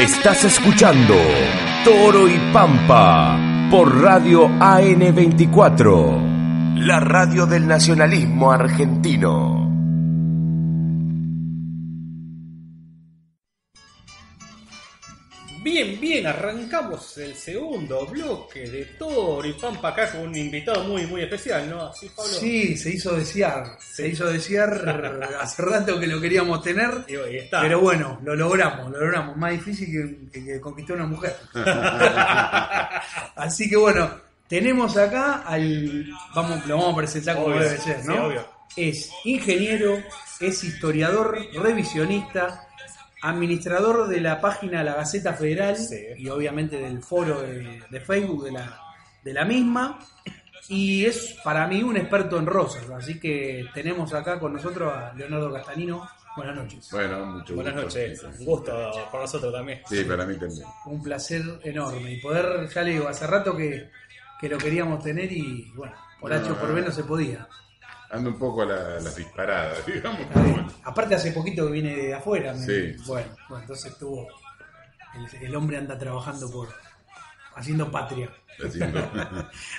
Estás escuchando Toro y Pampa por Radio AN24, la radio del nacionalismo argentino. Bien, arrancamos el segundo bloque de Toro y Pampa acá con un invitado muy especial, ¿no? ¿Así, Pablo? Sí, se hizo desear. Se hizo desear hace rato que lo queríamos tener. Y hoy está. Pero bueno, lo logramos. Más difícil que conquistar una mujer. Así que bueno, tenemos acá lo vamos a presentar como debe ser, ¿no? Sí, obvio. Es ingeniero, es historiador, revisionista, administrador de la página La Gaceta Federal, sí, y obviamente del foro de Facebook de la misma, y es para mí un experto en rosas, así que tenemos acá con nosotros a Leonardo Castanino. Buenas noches. Bueno, mucho Buenas gusto. noches, un gusto para nosotros también. Sí, para mí también. Un placer enorme, y poder, ya le digo, hace rato que lo queríamos tener y bueno, por H o por B no se podía. Ando un poco a las disparadas, digamos. Aparte hace poquito que viene de afuera. Sí. Bueno, entonces el hombre anda trabajando haciendo patria.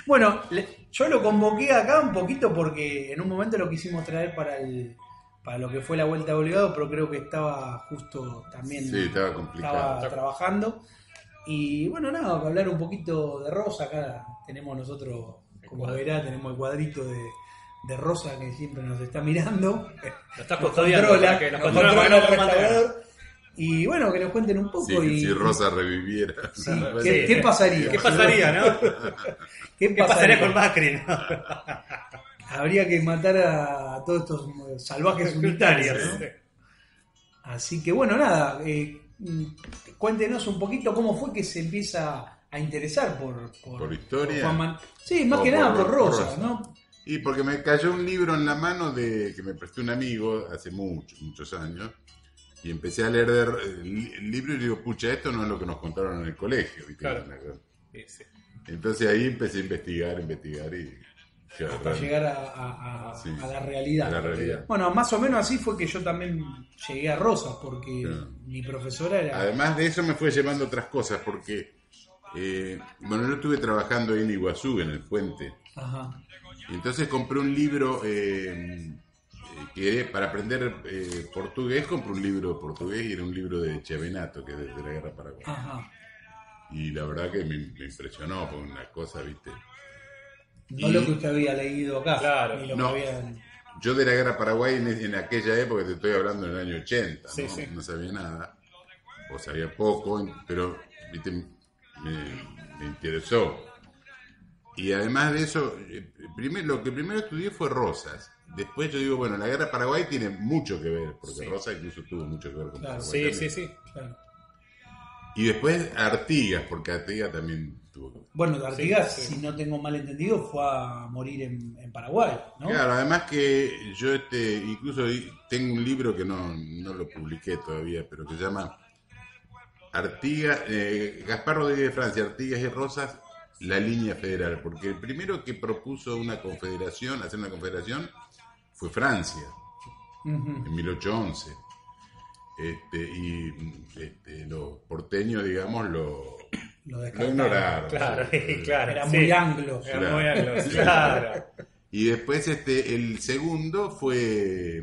Bueno, yo lo convoqué acá un poquito porque en un momento lo quisimos traer para lo que fue la vuelta de obligado, pero creo que estaba justo también. Sí, estaba complicado. Estaba trabajando. Y bueno, nada, para hablar un poquito de rosa, acá tenemos nosotros, como verá, tenemos el cuadrito de Rosa que siempre nos está mirando. Lo estás custodiando. Controla Que nos el controla para restaurador. Y bueno, que nos cuenten un poco. Si Rosa reviviera. Sí, ¿Qué pasaría? ¿Qué pasaría, no? ¿Qué pasaría con Macri, no? Habría que matar a todos estos salvajes unitarios, ¿no? Sí. Así que bueno, nada, cuéntenos un poquito cómo fue que se empieza a interesar por historia. Sí, más que nada por Rosa, ¿no? Y porque me cayó un libro en la mano que me prestó un amigo hace muchos años, y empecé a leer el libro y digo, pucha, esto no es lo que nos contaron en el colegio. ¿Viste? Claro. Sí. Entonces ahí empecé a investigar y... Hasta llegar a la realidad. A la realidad. Bueno, más o menos así fue que yo también llegué a Rosa, porque mi profesora era... Además de eso me fue llevando otras cosas, porque yo estuve trabajando ahí en Iguazú, en el puente. Ajá. Y entonces compré un libro que para aprender portugués, compré un libro de portugués y era un libro de Chiavenato, que es de la Guerra Paraguaya. Ajá. Y la verdad que me impresionó, por una cosa, ¿viste? No lo que usted había leído acá. Claro. Ni lo No. que había... Yo de la Guerra Paraguaya en aquella época, te estoy hablando del año 80, Sí, ¿no? sí. No sabía nada, o sabía poco, pero ¿viste? Me interesó. Y además de eso, lo que primero estudié fue Rosas. Después yo digo, bueno, la Guerra Paraguay tiene mucho que ver, porque Sí. Rosa incluso tuvo mucho que ver con Claro. Paraguay. Sí. Claro. Y después Artigas, porque Artigas también tuvo que ver. Bueno, Artigas, Sí. si no tengo mal entendido, fue a morir en Paraguay, ¿no? Claro, además que yo incluso tengo un libro que no lo publiqué todavía, pero que se llama Artigas, Gaspar Rodríguez de Francia, Artigas y Rosas, la línea federal, porque el primero que propuso hacer una confederación, fue Francia, en 1811. Los porteños, digamos, lo ignoraron. Claro, Sí. claro. Era sí. muy anglo. Era muy anglo, claro. Y después el segundo fue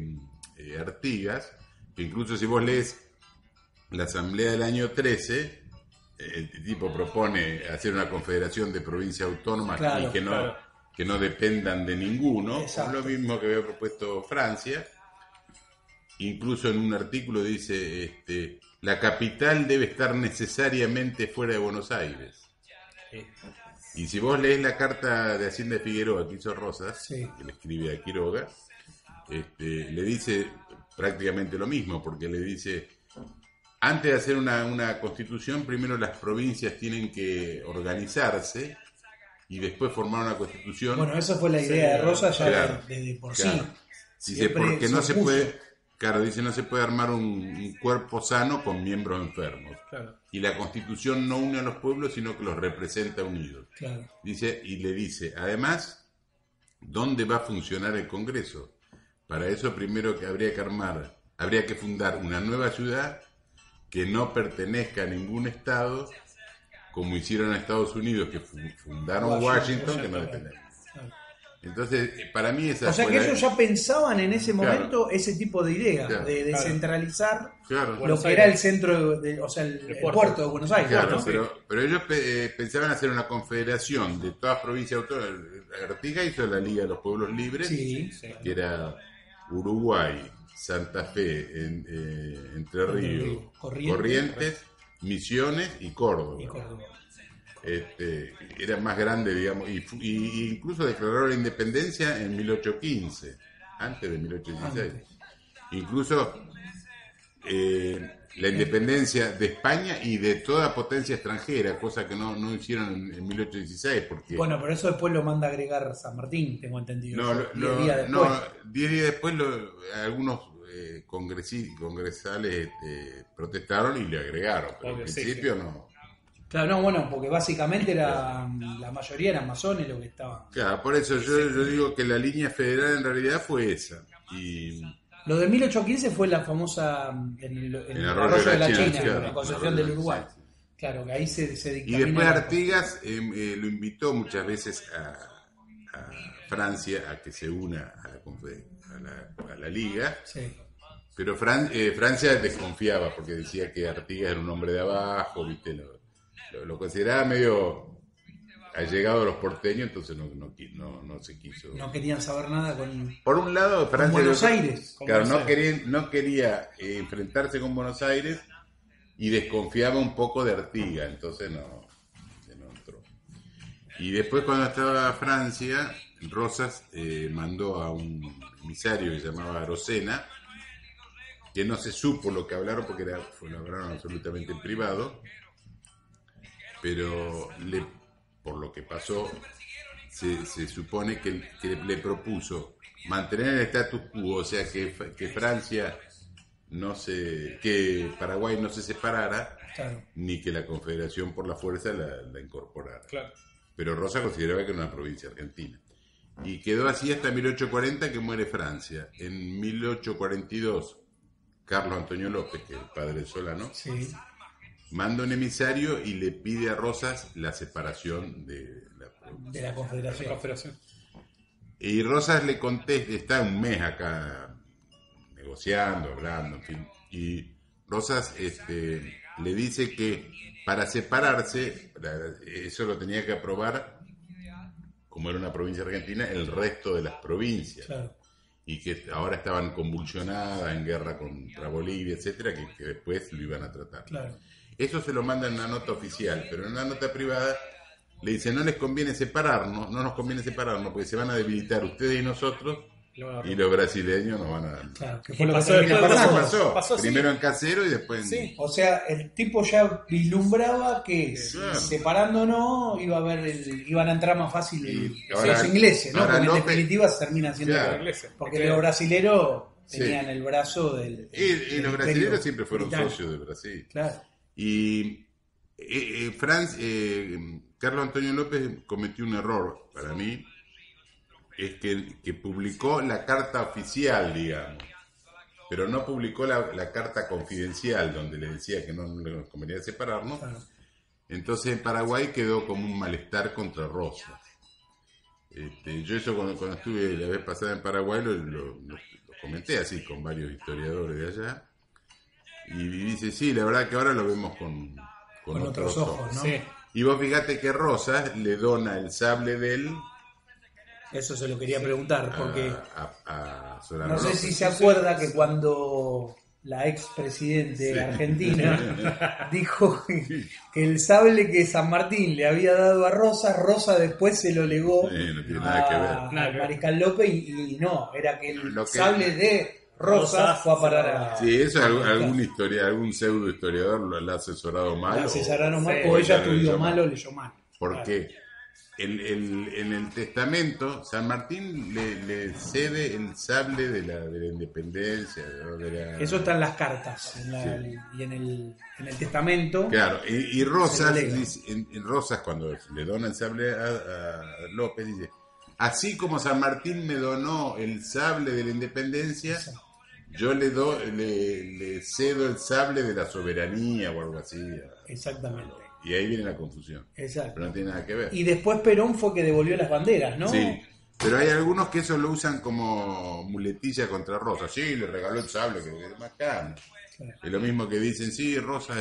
Artigas, que incluso si vos lees la asamblea del año 13, el tipo propone hacer una confederación de provincias autónomas Claro, y claro. que no dependan de ninguno, Exacto. lo mismo que había propuesto Francia. Incluso en un artículo dice, la capital debe estar necesariamente fuera de Buenos Aires. Sí. Y si vos lees la carta de Hacienda de Figueroa que hizo Rosas, Sí. que le escribe a Quiroga, le dice prácticamente lo mismo, porque le dice, antes de hacer una constitución, primero las provincias tienen que organizarse y después formar una constitución. Bueno, esa fue la idea de Rosa ya Claro, desde por claro. sí. Dice, Siempre porque no se opuso. puede... Claro, dice, no se puede armar un cuerpo sano con miembros enfermos. Claro. Y la Constitución no une a los pueblos, sino que los representa unidos. Claro. Dice, y le dice, además, ¿dónde va a funcionar el Congreso? Para eso primero que habría que fundar una nueva ciudad que no pertenezca a ningún estado, como hicieron en Estados Unidos, que fundaron Washington, que no dependen. Entonces, para mí esa o sea fue que ellos ya pensaban en ese momento ese tipo de idea, Claro. de descentralizar Claro. lo Buenos que era el Aires. centro, o sea, el puerto de Buenos Aires. Claro, ¿no? pero ellos pensaban hacer una confederación de todas provincias autónomas. Artigas hizo la Liga de los Pueblos Libres, Sí. que era Uruguay, Santa Fe, Entre Ríos, Corrientes, Misiones y Córdoba. Y Córdoba. Era más grande, digamos, y incluso declararon la independencia en 1815, antes de 1816. Antes. Incluso la independencia de España y de toda potencia extranjera, cosa que no hicieron en 1816, porque... Bueno, pero eso después lo manda a agregar San Martín, tengo entendido. No, 10 días después. 10 días después algunos congresales protestaron y le agregaron, pero Obvio, al sí, principio no. Claro, no, bueno, porque básicamente la mayoría eran masones lo que estaban. Claro, por eso yo digo que la línea federal en realidad fue esa. Y Lo de 1815 fue la famosa en el Arroyo de la China, claro, en la Concepción Arroyo del de- Uruguay. sí. Claro, que ahí se Y dictamina. después Artigas lo invitó muchas veces a Francia a que se una a la liga, Sí. pero Francia desconfiaba porque decía que Artigas era un hombre de abajo, ¿viste? Lo consideraba medio allegado a los porteños, entonces no se quiso. No querían saber nada con Por un lado, Francia Buenos Aires. Claro, Buenos no quería enfrentarse con Buenos Aires y desconfiaba un poco de Artigas, entonces no entró. Y después cuando estaba Francia, Rosas mandó a un emisario que se llamaba Arocena, que no se supo lo que hablaron porque lo hablaron absolutamente en privado, pero por lo que pasó, se supone que le propuso mantener el status quo, o sea que Francia que Paraguay no se separara, Claro. ni que la Confederación por la fuerza la incorporara. Claro. Pero Rosa consideraba que era una provincia argentina. Y quedó así hasta 1840 que muere Francia. En 1842, Carlos Antonio López, que es el padre de Solano, Sí. manda un emisario y le pide a Rosas la separación de la provincia. De la Confederación. Confederación. Y Rosas le contesta, está un mes acá negociando, hablando, en fin. Y Rosas le dice que para separarse, eso lo tenía que aprobar, como era una provincia argentina, el resto de las provincias. Claro. Y que ahora estaban convulsionadas en guerra contra Bolivia, etcétera, que después lo iban a tratar. Claro. Eso se lo mandan en una nota oficial, pero en una nota privada le dice no les conviene separarnos, no nos conviene separarnos porque se van a debilitar ustedes y nosotros y los brasileños nos van a... Claro, que ¿Y fue lo que pasó termina después? pasando. Pasó. así. Primero en Casero y después en... Sí. O sea, el tipo ya vislumbraba que Claro. separándonos iban a entrar más fácil Y ahora- los ingleses, ¿no? ahora Porque en López- definitiva se terminan siendo Claro. Los ingleses. porque Claro. los brasileros Sí. tenían el brazo del Y los imperio brasileños siempre fueron británico. socios de Brasil. Claro. Y Carlos Antonio López cometió un error para mí, es que publicó la carta oficial, digamos, pero no publicó la carta confidencial donde le decía que no nos convenía separarnos. Claro. Entonces en Paraguay quedó como un malestar contra Rosas. Yo eso cuando estuve la vez pasada en Paraguay lo comenté así con varios historiadores de allá. Y dice, sí, la verdad que ahora lo vemos con otros ojos. ¿no? Sí. Y vos fíjate que Rosas le dona el sable de él Eso se lo quería preguntar, porque a Solano no sé López. si se acuerda que cuando la expresidente Argentina dijo que el sable que San Martín le había dado a Rosa después se lo legó Sí, no tiene nada que ver. al Mariscal López y no, era que el Lo que- sable de Rosa fue a parar a... Sí, eso algún pseudo historiador lo ha asesorado mal. La asesoraron mal, Sí. o ella lo estudió leyó mal o leyó mal. Porque en el testamento San Martín le cede el sable de la independencia. Eso está en las cartas y en el testamento. Claro, y Rosas, Se lo lega. dice, en Rosas cuando le dona el sable a López, dice, así como San Martín me donó el sable de la independencia, yo le cedo el sable de la soberanía o algo así. Exactamente. Y ahí viene la confusión. Exacto. Pero no tiene nada que ver. Y después Perón fue que devolvió las banderas, ¿no? Sí, pero hay algunos que eso lo usan como muletilla contra Rosas. Sí, le regaló el sable, que es bacán. Claro. Es lo mismo que dicen, sí, Rosas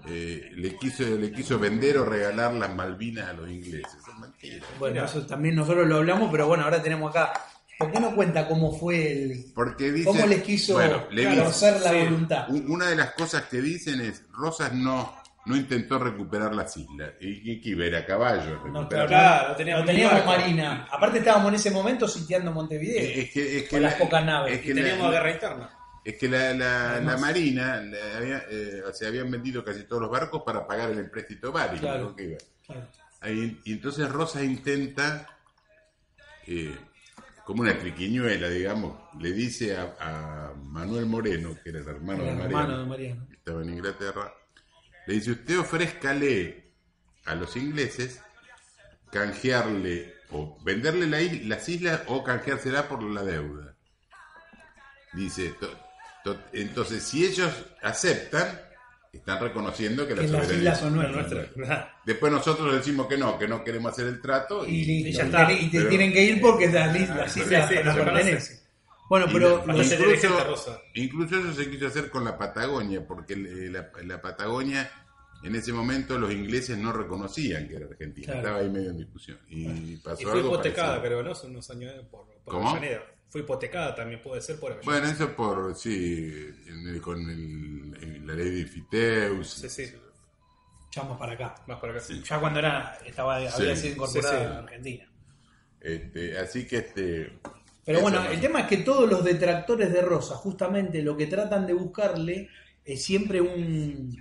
le quiso vender o regalar las Malvinas a los ingleses. Eso es mentira. Bueno, eso también nosotros lo hablamos, pero bueno, ahora tenemos acá. ¿Por qué no cuenta cómo fue Porque dicen, cómo les quiso le torcer la sí. voluntad? Una de las cosas que dicen es, Rosas no intentó recuperar las islas. Y que iba a ir a caballo. No, recuperar- Claro, no teníamos marina. Aparte estábamos en ese momento sitiando Montevideo. Es que con las pocas naves. es que Y teníamos guerra interna. Es que la Marina habían vendido casi todos los barcos para pagar el empréstito Bari. Claro. ¿No? Que iba. Claro. Y entonces Rosas intenta, como una triquiñuela, digamos, le dice a Manuel Moreno, que era el hermano, El de hermano Mariano, de Mariano. que estaba en Inglaterra, le dice, usted ofrézcale a los ingleses canjearle o venderle las islas o canjeársela por la deuda. Dice, entonces si ellos aceptan, están reconociendo que la Que las soberanía islas son La nuestras. nuestra. Después nosotros decimos que no queremos hacer el trato Y listo. Y ya está. Y te Pero- tienen que ir porque las islas sí, nos nos pertenecen. Bueno, pero Para ser dirigente, Rosa. incluso eso se quiso hacer con la Patagonia, porque la Patagonia en ese momento los ingleses no reconocían que era Argentina, Claro. estaba ahí medio en discusión. Y pasó Y fue algo hipotecada, parecido. creo, ¿no? Hace unos años por ¿Cómo? Avellaneda. Fue hipotecada también, puede ser por Avellaneda. Bueno, eso por, sí, en la ley de Fiteus. Sí, sí. echamos para acá. Más por acá. Sí. Ya cuando había sido incorporada Sí, sí. a Argentina. Así que Pero eso bueno, más el o tema es que todos los detractores de Rosa, justamente lo que tratan de buscarle es siempre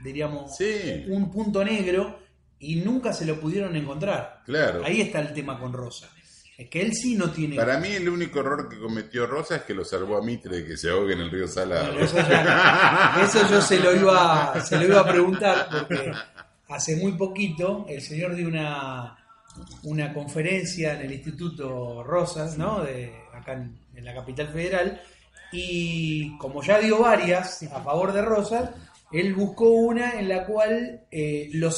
diríamos, Sí. un punto negro y nunca se lo pudieron encontrar. Claro. Ahí está el tema con Rosa. Es que él sí no tiene... Para mí el único error que cometió Rosa es que lo salvó a Mitre de que se ahogue en el río Salado. Bueno, eso yo se lo iba a preguntar porque hace muy poquito el señor dio una conferencia en el Instituto Rosas, ¿no? Acá en la capital federal, y como ya dio varias a favor de Rosas, él buscó una en la cual los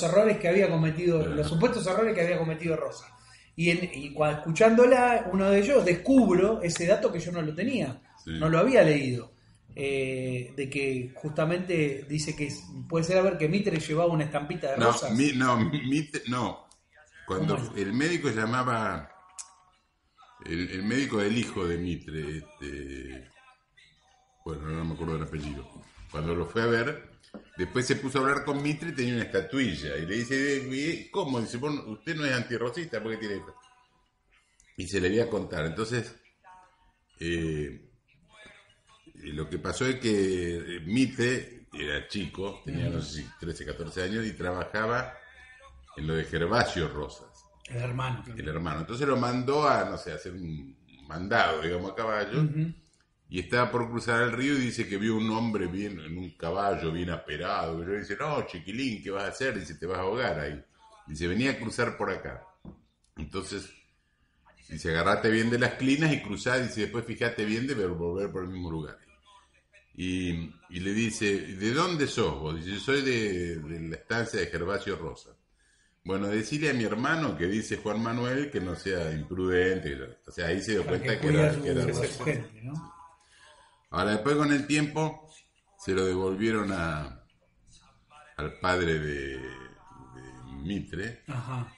supuestos errores que había cometido Rosas. Y cuando escuchándola, uno de ellos descubro ese dato que yo no lo tenía, Sí. no lo había leído. De que justamente dice que puede ser a ver que Mitre llevaba una estampita de rosas. No. Cuando ¿Cómo es? el médico llamaba, el médico del hijo de Mitre, bueno, no me acuerdo del apellido, cuando lo fue a ver, después se puso a hablar con Mitre y tenía una estatuilla, y le dice, ¿cómo? Dice, bueno, usted no es antirrosista, ¿por qué tiene esto? Y se le iba a contar, entonces... lo que pasó es que Mitre era chico, tenía no sé si 13, 14 años y trabajaba en lo de Gervasio Rosas, El hermano. el hermano. Entonces lo mandó a, no sé, a hacer un mandado, digamos, a caballo. Ujú. Y estaba por cruzar el río y dice que vio un hombre bien en un caballo bien aperado. Y yo dice, no, chiquilín, ¿qué vas a hacer? Dice, te vas a ahogar ahí. Dice, venía a cruzar por acá. Entonces... dice, agarrate bien de las clinas y cruzá, dice, después fíjate bien de volver por el mismo lugar. Y le dice, ¿de dónde sos vos? Dice, yo soy de la estancia de Gervasio Rosas. Bueno, decirle a mi hermano que dice Juan Manuel que no sea imprudente. O sea, ahí se dio Para cuenta que cuide era a su Rosas. gente, ¿no? Ahora, después con el tiempo, se lo devolvieron al padre de Mitre, Ajá.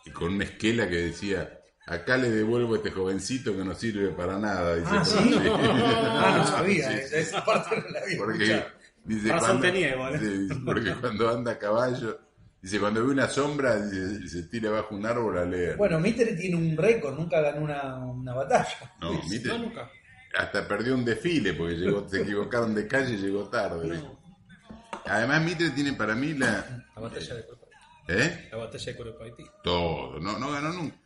y con una esquela que decía... acá le devuelvo a este jovencito que no sirve para nada. Dice, Ah, ¿sí? No sabía. Sí. Esa parte no la había Porque escuchado. dice, Razón tenía igual. dice, porque cuando anda a caballo, dice, cuando ve una sombra, dice, se tira bajo un árbol a leer. Bueno, Mitre tiene un récord, nunca ganó una batalla. No, Mitre No, nunca. hasta perdió un desfile porque se equivocaron de calle y llegó tarde. Además, Mitre tiene para mí La batalla de Curupaití. ¿Eh? La batalla de Curupaití. Todo, no ganó nunca.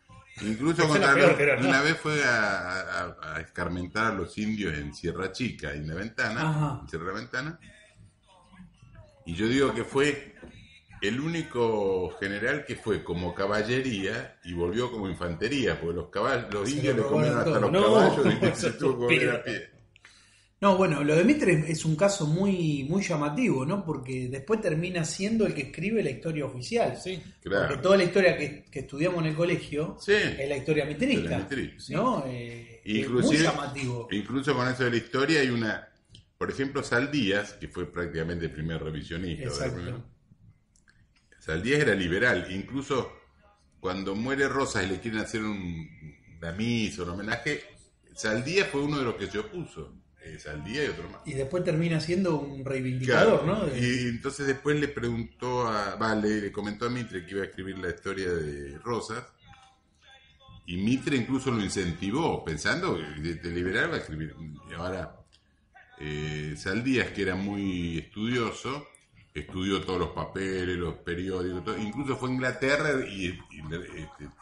Incluso Esa es la contra peor, creo, ¿no? una vez fue a escarmentar a los indios en Sierra Chica, en La Ventana, Ajá. en Sierra La Ventana. Y yo digo que fue el único general que fue como caballería y volvió como infantería, porque los indios le robaron comieron hasta todo. los No, caballos y se eso tuvo que volver a estúpido. pie. No, bueno, lo de Mitre es un caso muy, muy llamativo, ¿no? Porque después termina siendo el que escribe la historia oficial. Sí. Claro. Porque toda la historia que estudiamos en el colegio Sí. es la historia mitrista. De la mitrista, ¿No? Es muy llamativo. Incluso con eso de la historia hay una... Por ejemplo, Saldías, que fue prácticamente el primer revisionista. Exacto. Saldías era liberal. Incluso cuando muere Rosas y le quieren hacer una misa, un homenaje, Saldías fue uno de los que se opuso. Saldías y otro más. Y después termina siendo un reivindicador, Claro, ¿no? y entonces después le preguntó le comentó a Mitre que iba a escribir la historia de Rosas, y Mitre incluso lo incentivó, pensando que de liberal va a escribir. Y ahora, Saldías, que era muy estudioso, estudió todos los papeles, los periódicos, todo, incluso fue a Inglaterra y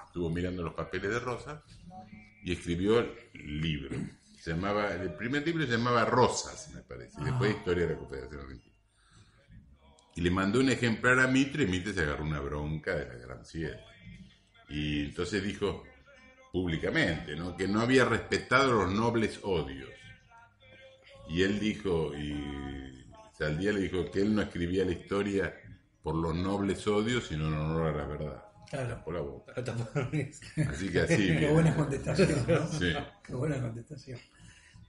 estuvo mirando los papeles de Rosas y escribió el libro. El primer libro se llamaba Rosas, me parece, y después Historia de la Confederación Argentina. Y le mandó un ejemplar a Mitre, y Mitre se agarró una bronca de la Gran Siete. Y entonces dijo públicamente, ¿no?, que no había respetado los nobles odios. Y él dijo, y Saldías le dijo que él no escribía la historia por los nobles odios, sino en honor a la verdad. Claro. Por la boca. Así que así. Qué buena contestación, ¿no? Sí. Qué buena contestación.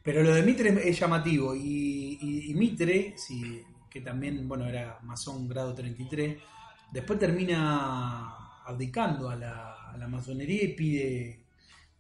Pero lo de Mitre es llamativo. Y Mitre, sí, que también, bueno, era masón grado 33, después termina abdicando a la masonería y pide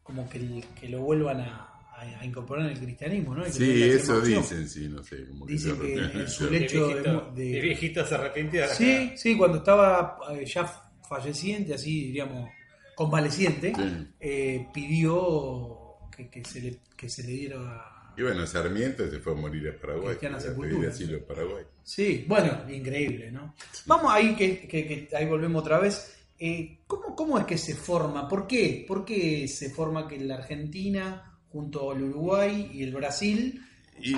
como que lo vuelvan a incorporar en el cristianismo, ¿no? Sí, eso dicen, sí, no sé. Como dicen que en su De lecho viejito se arrepintió. Sí, cuando estaba ya falleciente, así diríamos, convaleciente, Sí. pidió que se le diera... Y bueno, Sarmiento se fue a morir a Paraguay. Cristiana a sepultura. pedir asilo en Paraguay. Sí, bueno, increíble, ¿no? Vamos ahí, que ahí volvemos otra vez. ¿Cómo es que se forma? ¿Por qué? ¿Por qué se forma que la Argentina, junto al Uruguay y el Brasil,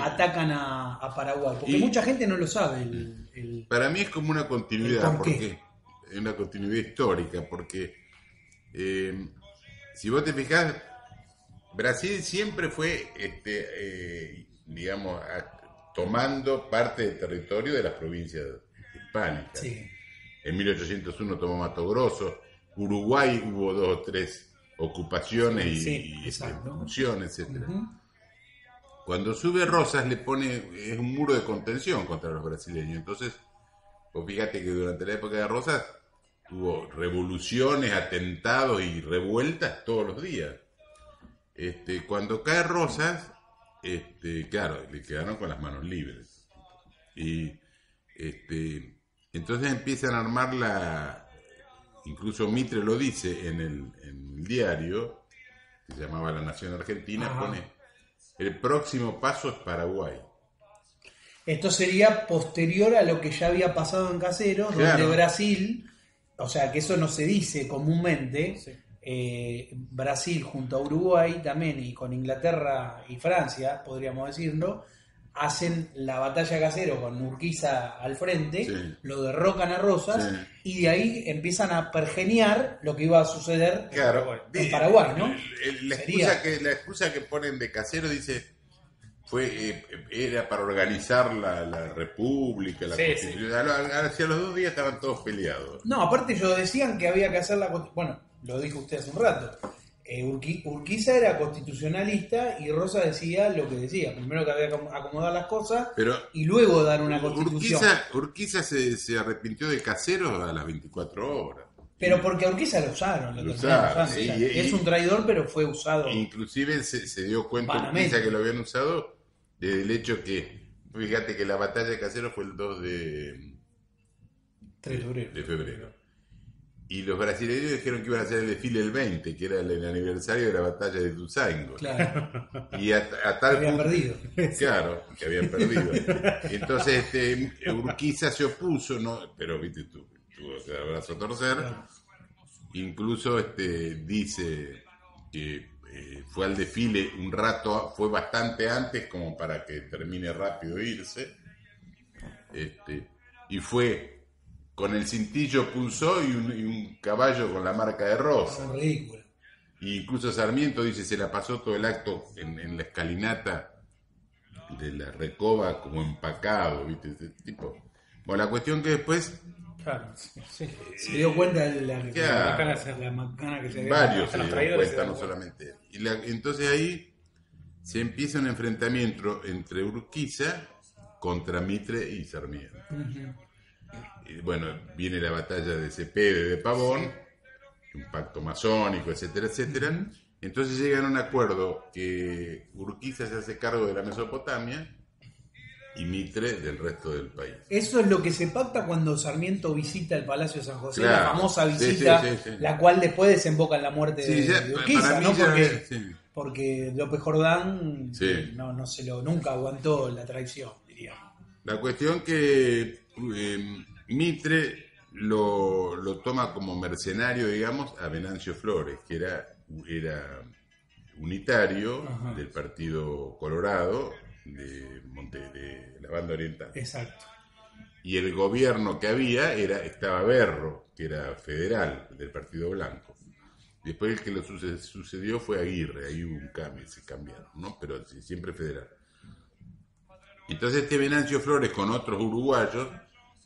atacan a Paraguay? Porque mucha gente no lo sabe. Para mí es como una continuidad, ¿por qué? porque es una continuidad histórica, porque si vos te fijás, Brasil siempre fue, digamos, tomando parte del territorio de las provincias hispánicas. Sí. En 1801 tomó Mato Grosso, Uruguay hubo 2 o 3 ocupaciones y expulsiones, etcétera. Uh-huh. Cuando sube Rosas es un muro de contención contra los brasileños. Entonces, vos fíjate que durante la época de Rosas hubo revoluciones, atentados y revueltas todos los días. Cuando cae Rosas, claro, le quedaron con las manos libres. Y entonces empiezan a armar incluso Mitre lo dice en el diario, que se llamaba La Nación Argentina. Ajá. Pone, el próximo paso es Paraguay. Esto sería posterior a lo que ya había pasado en Caseros, claro, donde Brasil, o sea que eso no se dice comúnmente, sí. Brasil junto a Uruguay también, y con Inglaterra y Francia, podríamos decirlo, hacen la batalla Caseros con Urquiza al frente, sí, lo derrocan a Rosas, sí, y de ahí empiezan a pergeniar lo que iba a suceder, claro, en Paraguay, ¿no? La excusa que ponen de Caseros dice era para organizar la república, la constitución. Sí. Hacia los 2 días estaban todos peleados. No, aparte ellos decían que había que hacer bueno, lo dijo usted hace un rato. Urquiza era constitucionalista y Rosa decía lo que decía. Primero que había que acomodar las cosas, y luego dar una constitución. Urquiza se arrepintió de Caseros a las 24 horas. Pero porque a Urquiza lo usaron. Sí, es un traidor, pero fue usado. Inclusive se dio cuenta Urquiza que lo habían usado del hecho que, fíjate que la batalla de Caseros fue el 2 de febrero. Y los brasileños dijeron que iban a hacer el desfile el 20, que era el aniversario de la batalla de Ituzaingó. Claro. Y a tal habían perdido. Claro, que habían perdido. Entonces Urquiza se opuso, ¿no? Pero viste tuvo que dar brazo a torcer. Claro. Incluso dice que fue al desfile un rato, fue bastante antes como para que termine rápido e irse. Y fue con el cintillo punzó y un caballo con la marca de Rosa. Ridículo. Y incluso Sarmiento dice se la pasó todo el acto en la escalinata de la recoba como empacado, ¿viste? Ese tipo. Bueno, la cuestión que después Claro, sí. Se dio cuenta de la Claro. macana que se dio. varios los se dieron traidores se cuenta, dieron no cuenta. solamente él. Entonces ahí se empieza un enfrentamiento entre Urquiza contra Mitre y Sarmiento. Y bueno, viene la batalla de Cepeda de Pavón, un pacto masónico, etcétera, etcétera. Entonces llegan a un acuerdo que Urquiza se hace cargo de la Mesopotamia y Mitre del resto del país. Eso es lo que se pacta cuando Sarmiento visita el Palacio de San José, Claro. la famosa Sí, visita, sí. la cual después desemboca en la muerte Sí, de, ya, de para Urquiza, mí ¿no? ya, Porque, sí. porque López Jordán Sí. no se lo, nunca aguantó la traición, diríamos. La cuestión que Mitre lo toma como mercenario, digamos, a Venancio Flores, que era unitario Ajá. del Partido Colorado de la Banda Oriental. Exacto. Y el gobierno que había estaba Berro, que era federal del Partido Blanco. Después el que lo sucedió fue Aguirre, ahí hubo un cambio, se cambiaron, ¿no? Pero sí, siempre federal. Entonces este Venancio Flores con otros uruguayos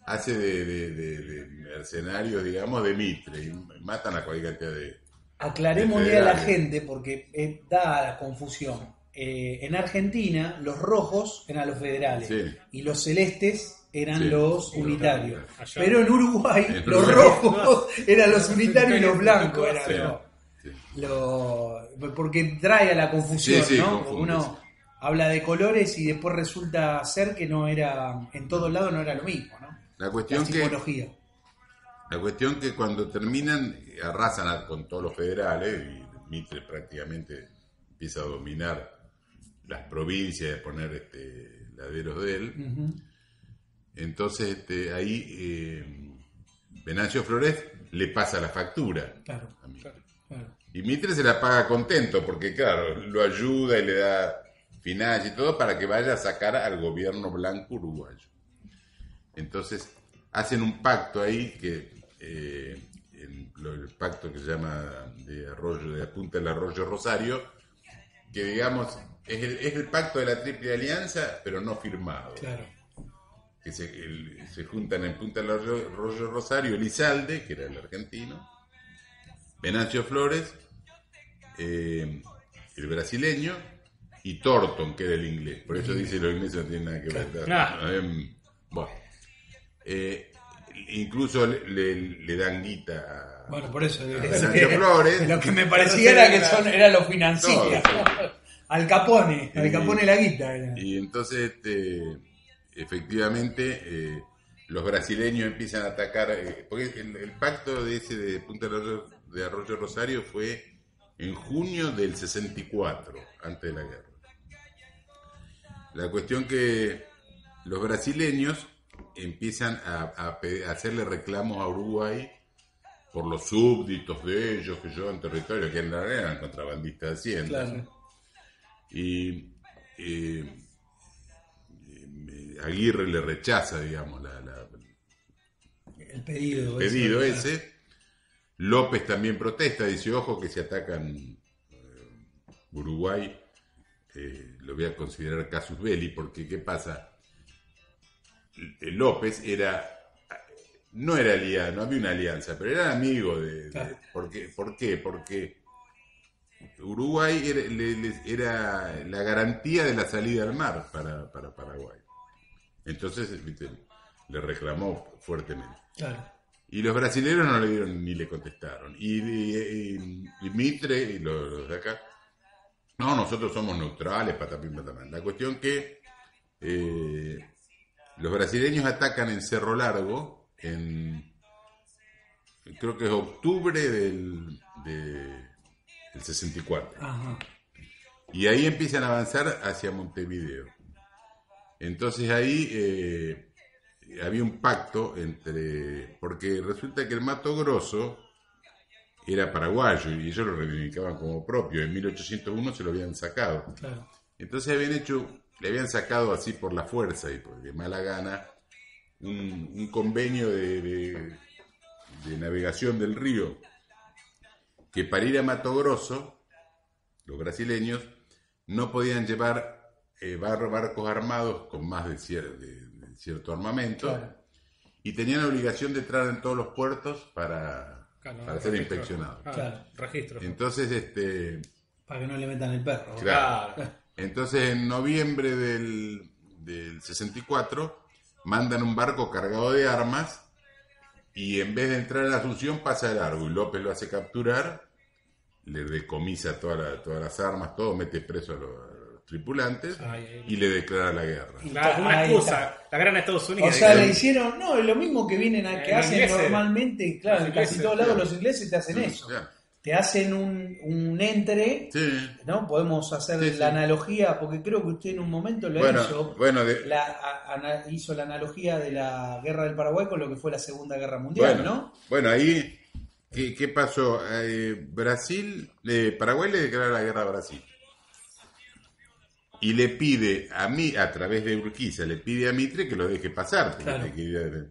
hace de mercenarios, digamos, de Mitre, y matan a cualquier cantidad de... Aclarémosle a la federales. gente porque da la confusión. En Argentina los rojos eran los federales Sí. y los celestes eran Sí, los sí, unitarios. allá. Pero en Uruguay En los Uruguay. rojos eran los unitarios y los blancos eran Sí, sí. porque trae a la confusión, Sí, sí, ¿no? confunde, Uno habla de colores y después resulta ser que no era, en todos lados no era lo mismo, ¿no? La La cuestión que... simbología. La cuestión que cuando terminan arrasan con todos los federales y Mitre prácticamente empieza a dominar las provincias y a poner laderos de él. Ujú. Entonces ahí Venancio Flores le pasa la factura Claro, a Mitre. claro. Y Mitre se la paga contento porque claro, lo ayuda y le da finanzas y todo para que vaya a sacar al gobierno blanco uruguayo. Entonces hacen un pacto ahí que el pacto que se llama de Punta del Arroyo Rosario, que digamos es el pacto de la Triple Alianza, pero no firmado. Claro. Que se juntan en Punta del Arroyo Rosario Elizalde, que era el argentino, Venancio Flores, el brasileño, y Thornton, que era el inglés. Por eso dice los ingleses no tienen nada que ver. Bueno. Incluso le dan guita a Bueno, por eso. Venancio Flores. Lo que me parecía era que era los financieros. Todo, Al Capone la guita. Era. Y entonces, efectivamente, los brasileños empiezan a atacar, porque el pacto de Punta de Arroyo Rosario fue en junio del 64, antes de la guerra. La cuestión que los brasileños empiezan a hacerle reclamos a Uruguay por los súbditos de ellos que llevan territorio, que en la realidad eran contrabandistas de Hacienda. Claro. Y Aguirre le rechaza, digamos, El pedido. el pedido eso, ese. López también protesta, dice, ojo que si atacan Uruguay, lo voy a considerar casus belli, porque ¿qué pasa? López no era aliado, no había una alianza, pero era amigo Claro. ¿por qué? Porque Uruguay era la garantía de la salida al mar para Paraguay. Entonces, ¿viste? Le reclamó fuertemente. Claro. Y los brasileños no le dieron ni le contestaron. Y Mitre y los de acá, no, nosotros somos neutrales, patapín, patamán. La cuestión que los brasileños atacan en Cerro Largo, creo que es octubre del 64. Ajá. Y ahí empiezan a avanzar hacia Montevideo. Entonces ahí había un pacto porque resulta que el Mato Grosso era paraguayo y ellos lo reivindicaban como propio. En 1801 se lo habían sacado. Claro. Entonces le habían sacado así por la fuerza y de mala gana un convenio de navegación del río, que para ir a Mato Grosso, los brasileños no podían llevar barcos armados con más de cierto armamento, Claro. y tenían la obligación de entrar en todos los puertos para ser registro. inspeccionados. Claro. Registro. Entonces, Para que no le metan el perro. Claro. Claro. Entonces, en noviembre del 64, mandan un barco cargado de armas, y en vez de entrar en Asunción pasa de largo, y López lo hace capturar, le decomisa todas las armas, todo, mete preso a los tripulantes, y le declara la guerra. Claro, una Ahí excusa. La gran Estados Unidos. O sea, le hicieron, no, es lo mismo que vienen que Los hacen ingleses. normalmente, claro, en Los casi ingleses, todos lados claro. los ingleses te hacen eso. Claro. Te hacen un entre, Sí. ¿no? Podemos hacer Sí, sí. la analogía, porque creo que usted en un momento lo Bueno, hizo. bueno, Hizo la analogía de la guerra del Paraguay con lo que fue la Segunda Guerra Mundial, ¿no? Bueno, ahí, ¿qué pasó? Paraguay le declara la guerra a Brasil. Y le pide a través de Urquiza, le pide a Mitre que lo deje pasar. Porque Claro.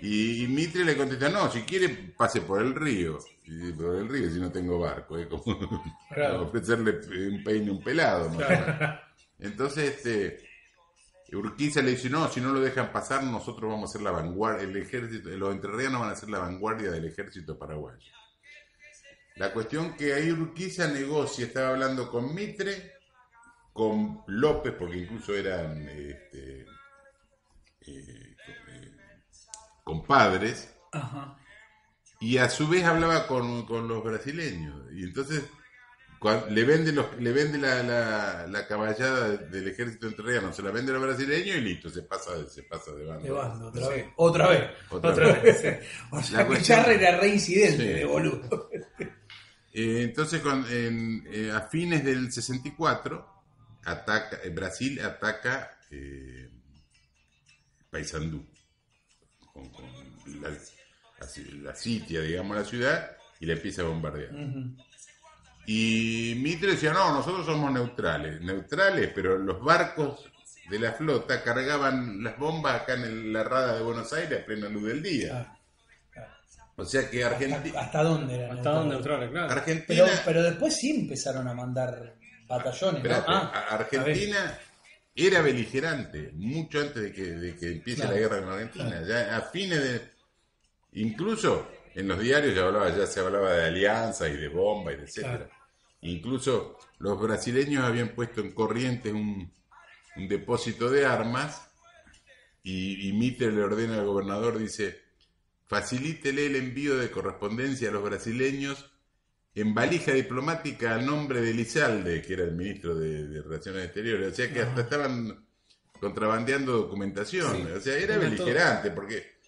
Y Mitre le contesta, no, si quiere pase por el río. Y por el río si no tengo barco. Es como Claro. ofrecerle un peine a un pelado. ¿no? Entonces, Urquiza le dice, no, si no lo dejan pasar, nosotros vamos a ser la vanguardia, el ejército, los entrerrianos van a ser la vanguardia del ejército paraguayo. La cuestión que ahí Urquiza negocia, estaba hablando con Mitre, con López, porque incluso eran compadres, Ajá. y a su vez hablaba con los brasileños, y entonces le vende la caballada del ejército entrerriano, se la vende a los brasileños y listo, se pasa de bando. De bando, otra Sí. vez. Otra vez. Otra vez. O sea, La que cuestión- Charra era reincidente, Sí. de boludo. Entonces, a fines del 64, Brasil ataca Paysandú, con la sitia, digamos, la ciudad, y la empieza a bombardear. Ujú. Y Mitre decía, no, nosotros somos neutrales, pero los barcos de la flota cargaban las bombas acá en la rada de Buenos Aires a plena luz del día. Claro. O sea que ¿Hasta dónde era? Hasta dónde neutrales, claro. Argentina... Pero después sí empezaron a mandar batallones, ¿no? Espérate, Ah, Argentina era beligerante mucho antes de que empiece Claro. la guerra con Argentina. Ya a fines de... Incluso en los diarios ya se hablaba de alianzas y de bombas y de etcétera. Claro. Incluso los brasileños habían puesto en Corrientes un depósito de armas, y Mitre le ordena al gobernador, dice, facilítele el envío de correspondencia a los brasileños en valija diplomática a nombre de Elizalde, que era el ministro de Relaciones Exteriores. O sea que hasta estaban contrabandeando documentación. Sí. O sea, era Una beligerante, porque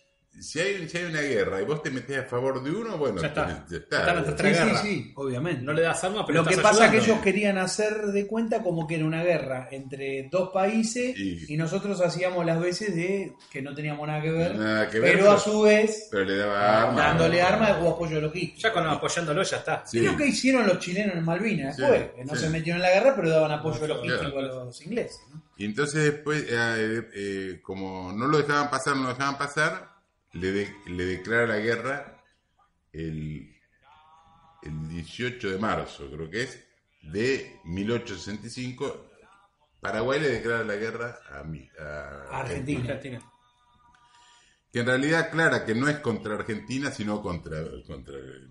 si hay una guerra y vos te metés a favor de uno, bueno, Ya está. pues, ya Están está. hasta sí, sí, guerra. sí, obviamente. No le das armas, pero Lo que estás pasa es que ayudando. ellos querían hacer de cuenta como que era una guerra entre dos países Y- y nosotros hacíamos las veces de que no teníamos nada que ver, Nada que ver, pero pero- a su vez Pero le daba armas. dándole armas o apoyo logístico. Ya con apoyándolo ya está. Sí. Es lo que hicieron los chilenos en Malvinas Sí, después, que no sí. se metieron en la guerra, pero daban apoyo Claro. logístico a los ingleses, ¿no? Y entonces después, como no lo dejaban pasar, le declara la guerra el 18 de marzo, creo que es, de 1865. Paraguay le declara la guerra a Argentina. Argentina. Que en realidad aclara que no es contra Argentina, sino contra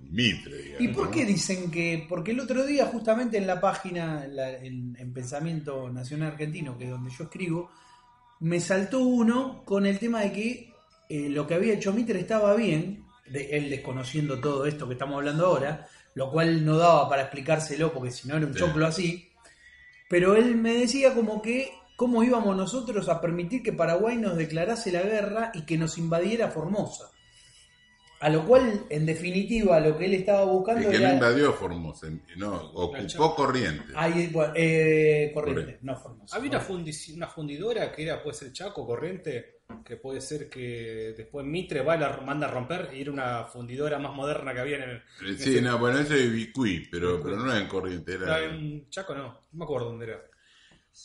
Mitre, digamos. ¿Y por ¿no? qué dicen que? Porque el otro día, justamente en la página, en Pensamiento Nacional Argentino, que es donde yo escribo, me saltó uno con el tema de que lo que había hecho Mitre estaba bien, él desconociendo todo esto que estamos hablando ahora, lo cual no daba para explicárselo, porque si no era un Sí. choclo así, pero él me decía como que cómo íbamos nosotros a permitir que Paraguay nos declarase la guerra y que nos invadiera Formosa. A lo cual, en definitiva, lo que él estaba buscando Que no era... invadió Formosa, no, ocupó Corrientes. Corrientes, Corrientes. no Formosa. Había una fundidora que puede ser Chaco, Corriente, que puede ser que después Mitre va y la manda a romper, y era una fundidora más moderna que había en el... Sí, no, bueno, eso es Bicuí, pero no es en Corrientes. No, en Chaco no me acuerdo dónde era.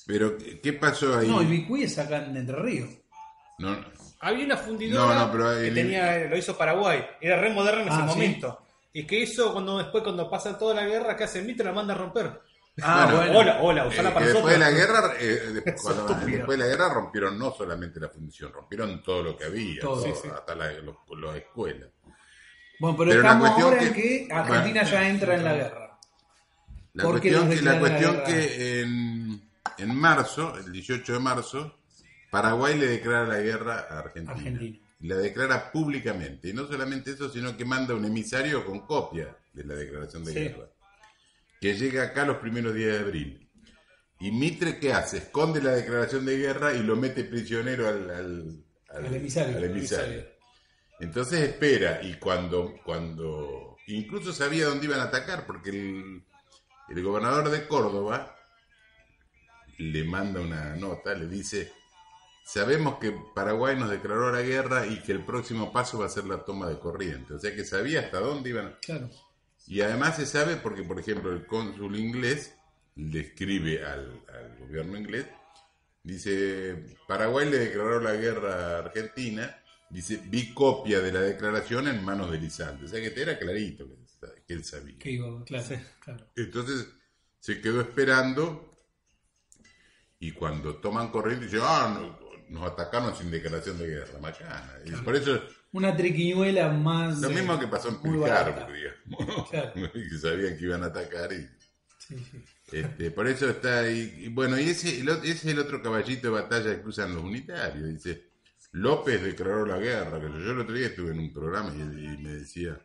Pero, ¿qué pasó ahí? No, el Bicuí es acá en Entre Ríos. No, Había una fundidora No, pero que lo hizo Paraguay, era re moderna en ese Ah, ¿sí? momento. Y que hizo cuando pasa toda la guerra, que hace Mitre la manda a romper. O la usala para después nosotros. de la guerra, después de la guerra rompieron no solamente la fundición, rompieron todo lo que había, hasta las escuelas. Bueno, pero la estamos cuestión ahora en que Argentina ya entra en la guerra. La cuestión que en marzo, el 18 de marzo, Paraguay le declara la guerra a Argentina. La declara públicamente. Y no solamente eso, sino que manda un emisario con copia de la declaración de guerra. Que llega acá los primeros días de abril. Y Mitre, ¿qué hace? Esconde la declaración de guerra y lo mete prisionero al emisario. Entonces espera, y cuando incluso sabía dónde iban a atacar, porque el gobernador de Córdoba le manda una nota, le dice: sabemos que Paraguay nos declaró la guerra y que el próximo paso va a ser la toma de Corrientes. O sea que sabía hasta dónde iban. Claro. Y además se sabe porque, por ejemplo, el cónsul inglés le escribe al gobierno inglés, dice: Paraguay le declaró la guerra a Argentina, dice, vi copia de la declaración en manos de Elizalde. O sea que era clarito que él sabía. Claro. Entonces se quedó esperando, y cuando toman Corrientes dice: nos atacaron sin declaración de guerra, macana. Y por eso una triquiñuela más. Lo mismo que pasó en Pijar, digamos. Claro. Que sabían que iban a atacar y... por eso está ahí. Y bueno, y ese es el otro caballito de batalla que cruzan los unitarios. Dice: López declaró la guerra. Que yo el otro día estuve en un programa y me decía,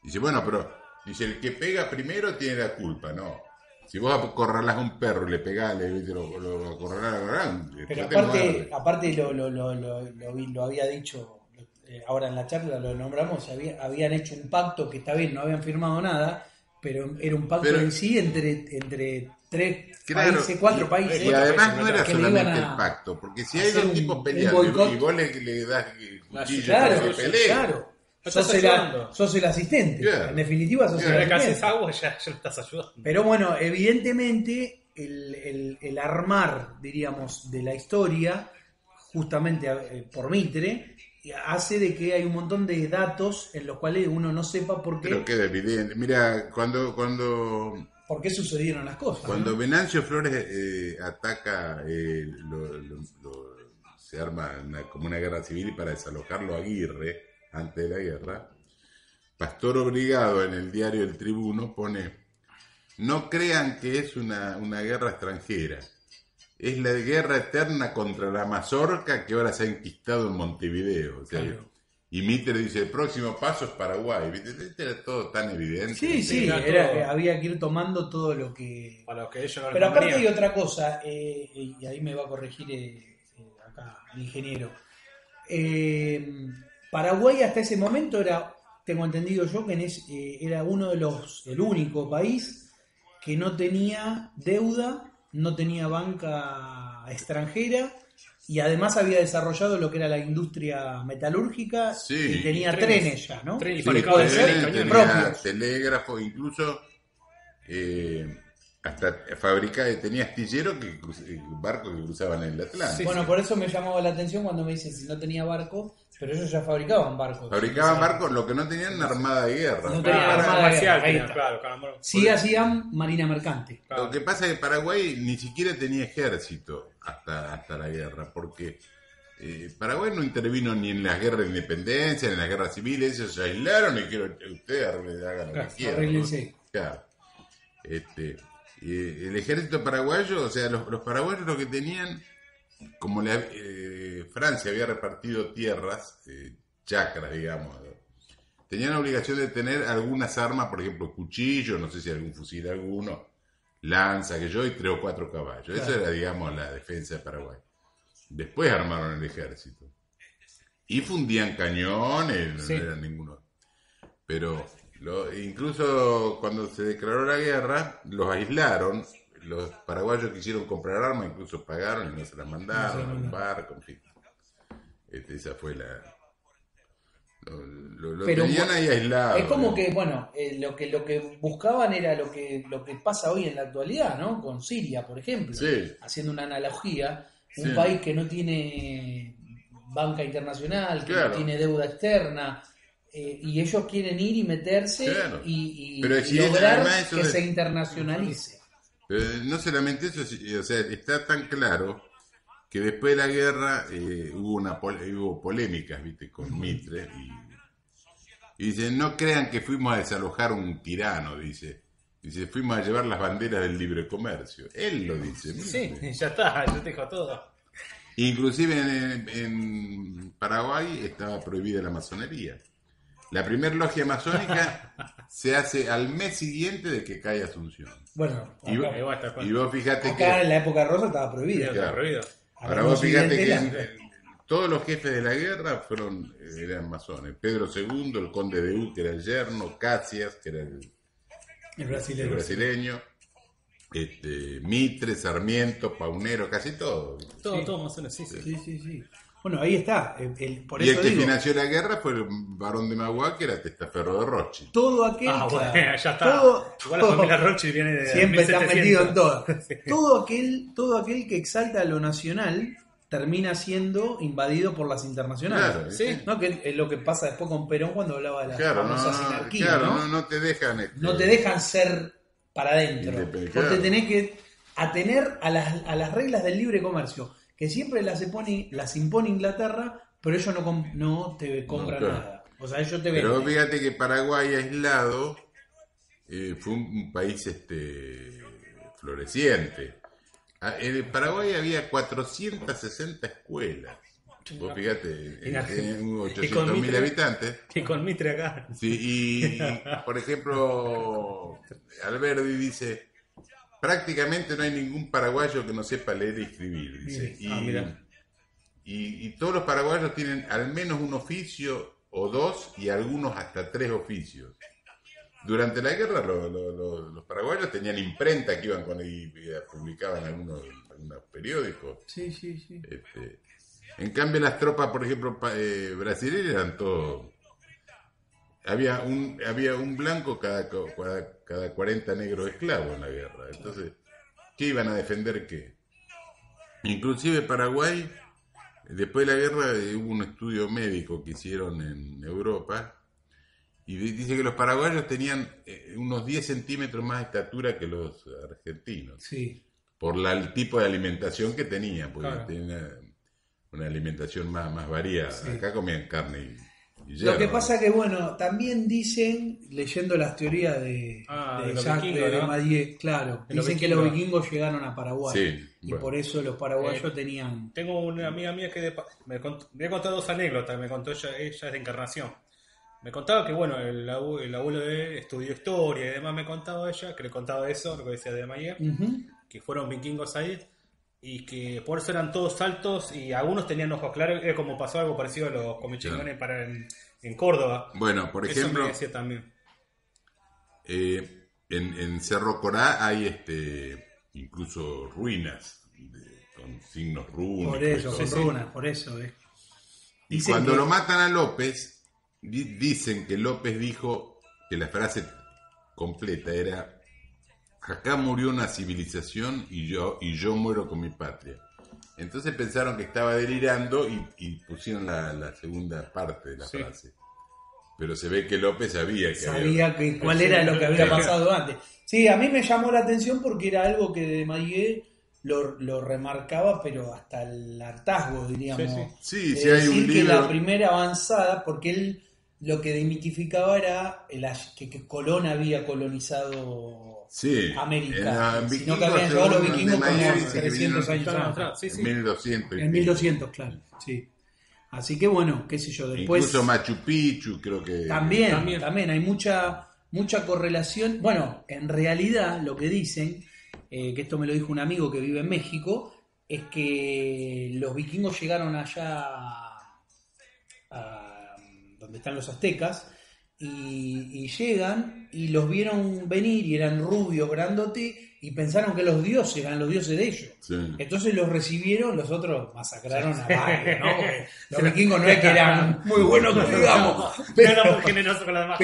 dice, bueno, pero dice, el que pega primero tiene la culpa, ¿no? Si vos acorralás a un perro y le pegás, lo acorralás, pero aparte lo había dicho ahora en la charla, lo nombramos, habían hecho un pacto que está bien, no habían firmado nada, pero era un pacto en sí entre tres países, cuatro países. Y además no era solamente el pacto, porque si hay dos tipos peleando y vos le das cuchillo para que peleen. Claro. Sos el asistente. Claro. En definitiva sos el asistente. Que haces agua ya lo estás ayudando. Pero bueno, evidentemente el armar, diríamos, de la historia, justamente por Mitre, hace de que hay un montón de datos en los cuales uno no sepa por qué. Pero queda evidente. Mira, cuando ¿por qué sucedieron las cosas? Cuando ¿no? Venancio Flores ataca, se arma como una guerra civil para desalojarlo a Aguirre antes de la guerra, Pastor Obligado en el diario El Tribuno pone: no crean que es una guerra extranjera, es la guerra eterna contra la mazorca que ahora se ha enquistado en Montevideo. O sea, claro. Y Mitre dice: el próximo paso es Paraguay. Este era todo tan evidente. Sí, era que había que ir tomando todo lo que... Para lo que ellos no. Pero aparte hay otra cosa, y ahí me va a corregir acá el ingeniero. Paraguay hasta ese momento era, tengo entendido yo, que era el único país que no tenía deuda, no tenía banca extranjera, y además había desarrollado lo que era la industria metalúrgica, y tenía trenes ya, ¿no? Trenes, tenía telégrafo, incluso hasta tenía astilleros, barcos que cruzaban el Atlántico. Sí, bueno, por eso me llamaba la atención cuando me dicen si no tenía barco, pero ellos ya fabricaban barcos. Fabricaban barcos, lo que no tenían una armada de guerra. No tenían armada de guerra, claro. Sí hacían marina mercante. Claro. Lo que pasa es que Paraguay ni siquiera tenía ejército hasta la guerra, porque Paraguay no intervino ni en las guerras de independencia, ni en las guerras civiles. Ellos se aislaron y quiero ustedes hagan lo que quieran. Arréglense. Claro. El ejército paraguayo, o sea, los paraguayos lo que tenían, como Francia había repartido tierras, chacras, digamos, tenían la obligación de tener algunas armas, por ejemplo, cuchillo, no sé si algún fusil alguno, lanza, y 3 o 4 caballos. Claro. Esa era, digamos, la defensa de Paraguay. Después armaron el ejército. Y fundían cañones, no eran ninguno. Pero incluso cuando se declaró la guerra, los aislaron. Los paraguayos quisieron comprar armas, incluso pagaron y no se las mandaron, un barco, en fin. Esa fue lo tenían ahí aislado. Es como que, bueno, lo que buscaban era lo que pasa hoy en la actualidad, ¿no? Con Siria, por ejemplo. Sí. Haciendo una analogía, un país que no tiene banca internacional, que no tiene deuda externa, y ellos quieren ir y meterse y lograr que se internacionalice. Pero no solamente eso, o sea, está tan claro que después de la guerra hubo polémicas, ¿viste? Con Mitre y dice, no crean que fuimos a desalojar un tirano, dice, fuimos a llevar las banderas del libre comercio. Él lo dice. Sí, ya está, yo te digo todo. Inclusive en Paraguay estaba prohibida la masonería. La primera logia masónica se hace al mes siguiente de que cae Asunción. Bueno, Y vos fíjate acá en que... la época rosa estaba prohibida. Está prohibido. Ahora vos fíjate que todos los jefes de la guerra eran masones. Pedro II, el conde de U, que era el yerno, Cacias, que era el brasileño, Mitre, Sarmiento, Paunero, casi todo. Todos masones, sí. Sí. Bueno, ahí está. Por Y eso el que digo, financió la guerra fue el barón de Magua, que era testaferro de Rothschild. todo aquel... Bueno, claro, ya está. todo- Igual la familia Rothschild viene de siempre está 1700. metido en todo. Sí. Todo aquel que exalta lo nacional termina siendo invadido por las internacionales. Claro, Sí. ¿No? Que es lo que pasa después con Perón cuando hablaba de las Claro, famosas sinarquías, ¿no? no te dejan... No te dejan ser para adentro. Independ- Vos te claro. tenés que atener a las reglas del libre comercio, que siempre las impone Inglaterra, pero ellos no te compran claro. nada. O sea, ellos te Pero venden. fíjate que Paraguay aislado fue un país floreciente. En Paraguay había 460 escuelas. Vos fíjate, en 800.000 habitantes. Y con Mitre acá. Sí, y por ejemplo, Alberdi dice, prácticamente no hay ningún paraguayo que no sepa leer y escribir. Dice. Mira. Y todos los paraguayos tienen al menos un oficio o dos y algunos hasta 3 oficios. Durante la guerra los paraguayos tenían imprenta que iban y publicaban algunos periódicos. Sí. En cambio las tropas, por ejemplo, brasileñas eran todos... Había un blanco cada 40 negros esclavos en la guerra. Entonces, ¿qué iban a defender qué? Inclusive Paraguay, después de la guerra hubo un estudio médico que hicieron en Europa y dice que los paraguayos tenían unos 10 centímetros más de estatura que los argentinos. Sí. Por el tipo de alimentación que tenían, porque Claro. tenían una alimentación más variada. Sí. Acá comían carne y Lo que hierro. pasa que, bueno, también dicen, leyendo las teorías de los Jacques vikingos, de ¿no? Madier, claro, De los dicen que los vikingos. vikingos llegaron a Paraguay. Sí, Y bueno. por eso los paraguayos tenían... Tengo una amiga mía que me voy a contar 2 anécdotas. Me contó ella es de Encarnación. Me contaba que, bueno, el abuelo de él estudió historia y demás. Me contaba ella, que le contaba eso, lo que decía de Mayer, Ujú. que fueron vikingos ahí y que por eso eran todos altos y algunos tenían ojos claros. Es como pasó algo parecido a los comechingones en Córdoba. Bueno, por Eso ejemplo, me decía también. en Cerro Corá hay incluso ruinas con signos rúnicos. Por eso, y con todo. runas, por eso. Y Dicen cuando que- lo matan a López, dicen que López dijo que la frase completa era: acá murió una civilización y yo muero con mi patria. Entonces pensaron que estaba delirando y pusieron la segunda parte de la Sí. frase. Pero se ve que López sabía que Sabía cuál era lo que había pasado antes. Sí, a mí me llamó la atención porque era algo que de Maillet lo remarcaba, pero hasta el hartazgo, diríamos. Sí, De sí, hay un decir que libro- la primera avanzada, porque él lo que demitificaba era que Colón había colonizado Sí, América, en sino que Vikingos, habían llegado los según vikingos de Mayer, como dice que 300 años Claro, antes. claro, sí, sí. En 1200. En 1200, claro, sí. Así que bueno, qué sé yo, después... Incluso Machu Picchu, creo que... También hay mucha correlación. Bueno, en realidad lo que dicen, que esto me lo dijo un amigo que vive en México, es que los vikingos llegaron allá a donde están los aztecas y llegan y los vieron venir y eran rubios, grandotes y pensaron que los dioses eran los dioses de ellos. Sí. Entonces los recibieron, los otros masacraron a varios, ¿no? Porque los vikingos no es que eran muy buenos, que digamos, No era muy generoso con la demás.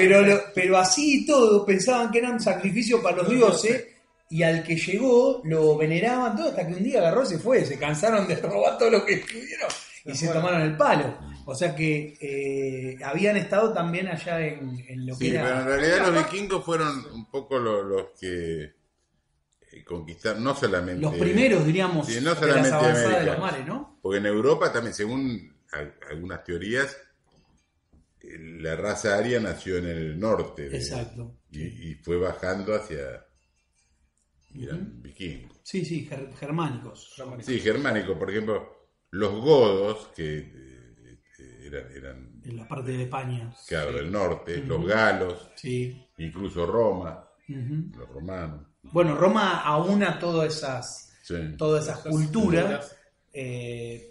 pero así y todo pensaban que eran sacrificios para los dioses y al que llegó lo veneraban todo hasta que un día agarró y se fue, se cansaron de robar todo lo que pudieron y se tomaron el palo. O sea que habían estado también allá en lo que Sí, pero en era... realidad los vikingos fueron un poco los que conquistar no solamente... Los primeros, diríamos, sí, no de las solamente avanzadas de América, los mares, ¿no? porque en Europa también, según algunas teorías, la raza aria nació en el norte. Exacto. Y fue bajando hacia... Eran vikingos. Sí, sí, germánicos. Sí, germánico. Por ejemplo, los godos, que eran En la parte de España. claro, del norte, los galos, Sí. incluso Roma, Ujú. los romanos. Bueno, Roma aúna todas esas Sí. culturas,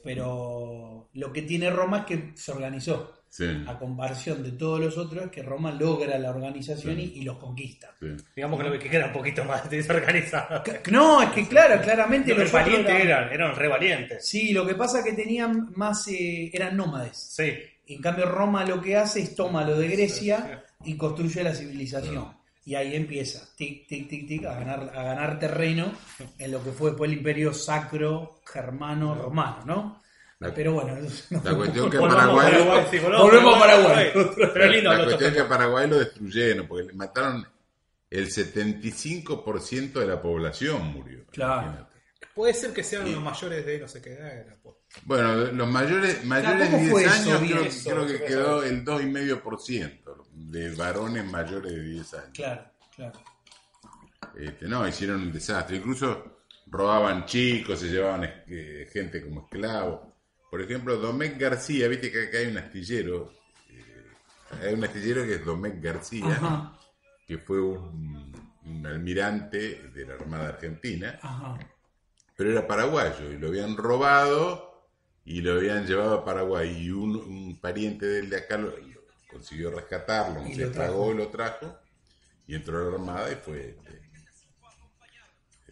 pero lo que tiene Roma es que se organizó. Sí, A comparación de todos los otros, es que Roma logra la organización y los conquista. sí. Digamos que lo que era un poquito más desorganizado. No, es que claro, claramente Los los otros valientes eran re valientes. Sí, lo que pasa es que tenían más, eran nómades. Sí. En cambio, Roma lo que hace es toma lo de Grecia y construye la civilización. Y ahí empieza, tic, tic, tic, tic, a ganar terreno en lo que fue después el imperio sacro germano-romano, ¿no? Pero bueno, La cuestión que Volvamos a Paraguay... sí, Volvemos a Paraguay. Pero lindo La los cuestión es que a toques. Paraguay lo destruyeron, porque le mataron el 75% de la población murió. Claro. Imagínate. Puede ser que sean los mayores de no sé qué edad. Era, pues. Bueno, los mayores ¿cómo 10 fue eso, años bien? creo que Eso, quedó el 2,5% de varones mayores de 10 años. Claro, claro. No, hicieron un desastre. Incluso robaban chicos, se llevaban gente como esclavos. Por ejemplo, Domecq García, viste que acá hay un astillero. Hay un astillero que es Domecq García, Ajá, que fue un almirante de la Armada Argentina, ajá. pero era paraguayo y lo habían robado y lo habían llevado a Paraguay. Y un pariente de él de acá lo consiguió rescatarlo, Y se lo tragó, lo trajo y entró a la Armada y fue...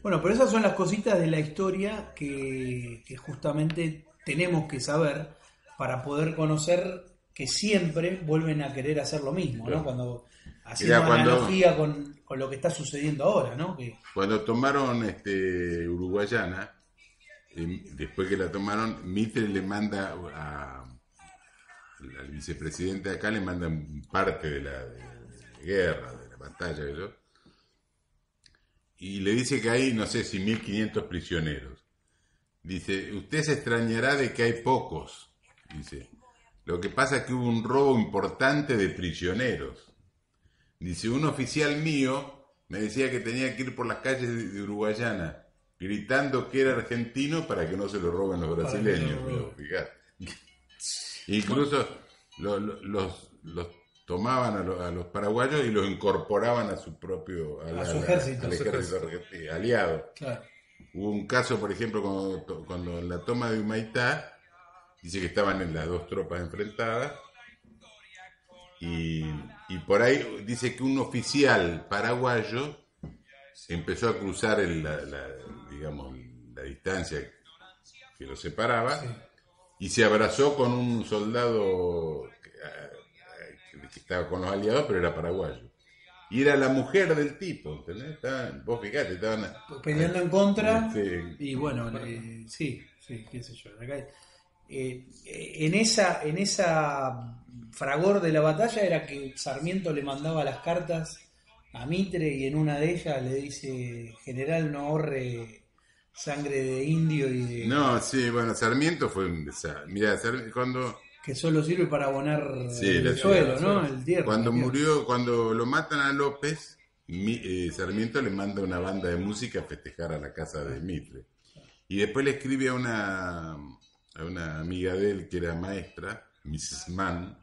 Bueno, pero esas son las cositas de la historia que justamente tenemos que saber para poder conocer que siempre vuelven a querer hacer lo mismo, ¿no? Claro. Cuando haciendo Mirá, cuando- analogía con lo que está sucediendo ahora, ¿no? Que, Cuando tomaron Uruguayana, después que la tomaron, Mitre le manda al vicepresidente de acá, le manda parte de la guerra, de la batalla, ¿no? Y le dice que hay, no sé si 1.500 prisioneros. Dice, usted se extrañará de que hay pocos. Dice, lo que pasa es que hubo un robo importante de prisioneros. Dice, un oficial mío me decía que tenía que ir por las calles de Uruguayana gritando que era argentino para que no se lo roben los Para que brasileños. no lo roben. Fíjate. Incluso los tomaban a los paraguayos y los incorporaban a su propio A su ejército. al ejército argentino, aliado. claro. Hubo un caso, por ejemplo, cuando en la toma de Humaitá, dice que estaban en las dos tropas enfrentadas, y por ahí dice que un oficial paraguayo empezó a cruzar digamos, la distancia que los separaba, Sí. y se abrazó con un soldado que estaba con los aliados, pero era paraguayo. Y era la mujer del tipo, ¿entendés? Vos fijate, estaban... Peleando en contra. Sí. Y bueno, sí, qué sé yo. Acá, en esa fragor de la batalla era que Sarmiento le mandaba las cartas a Mitre y en una de ellas le dice: general, no ahorre sangre de indio y de... No, sí, bueno, Sarmiento fue un desastre. Mirá, cuando que solo sirve para abonar Sí, el la suelo, tierra, ¿no? El tierra. cuando la tierra. murió, cuando lo matan a López, Sarmiento le manda una banda de música a festejar a la casa de Mitre. Y después le escribe a una amiga de él que era maestra, Mrs. Mann,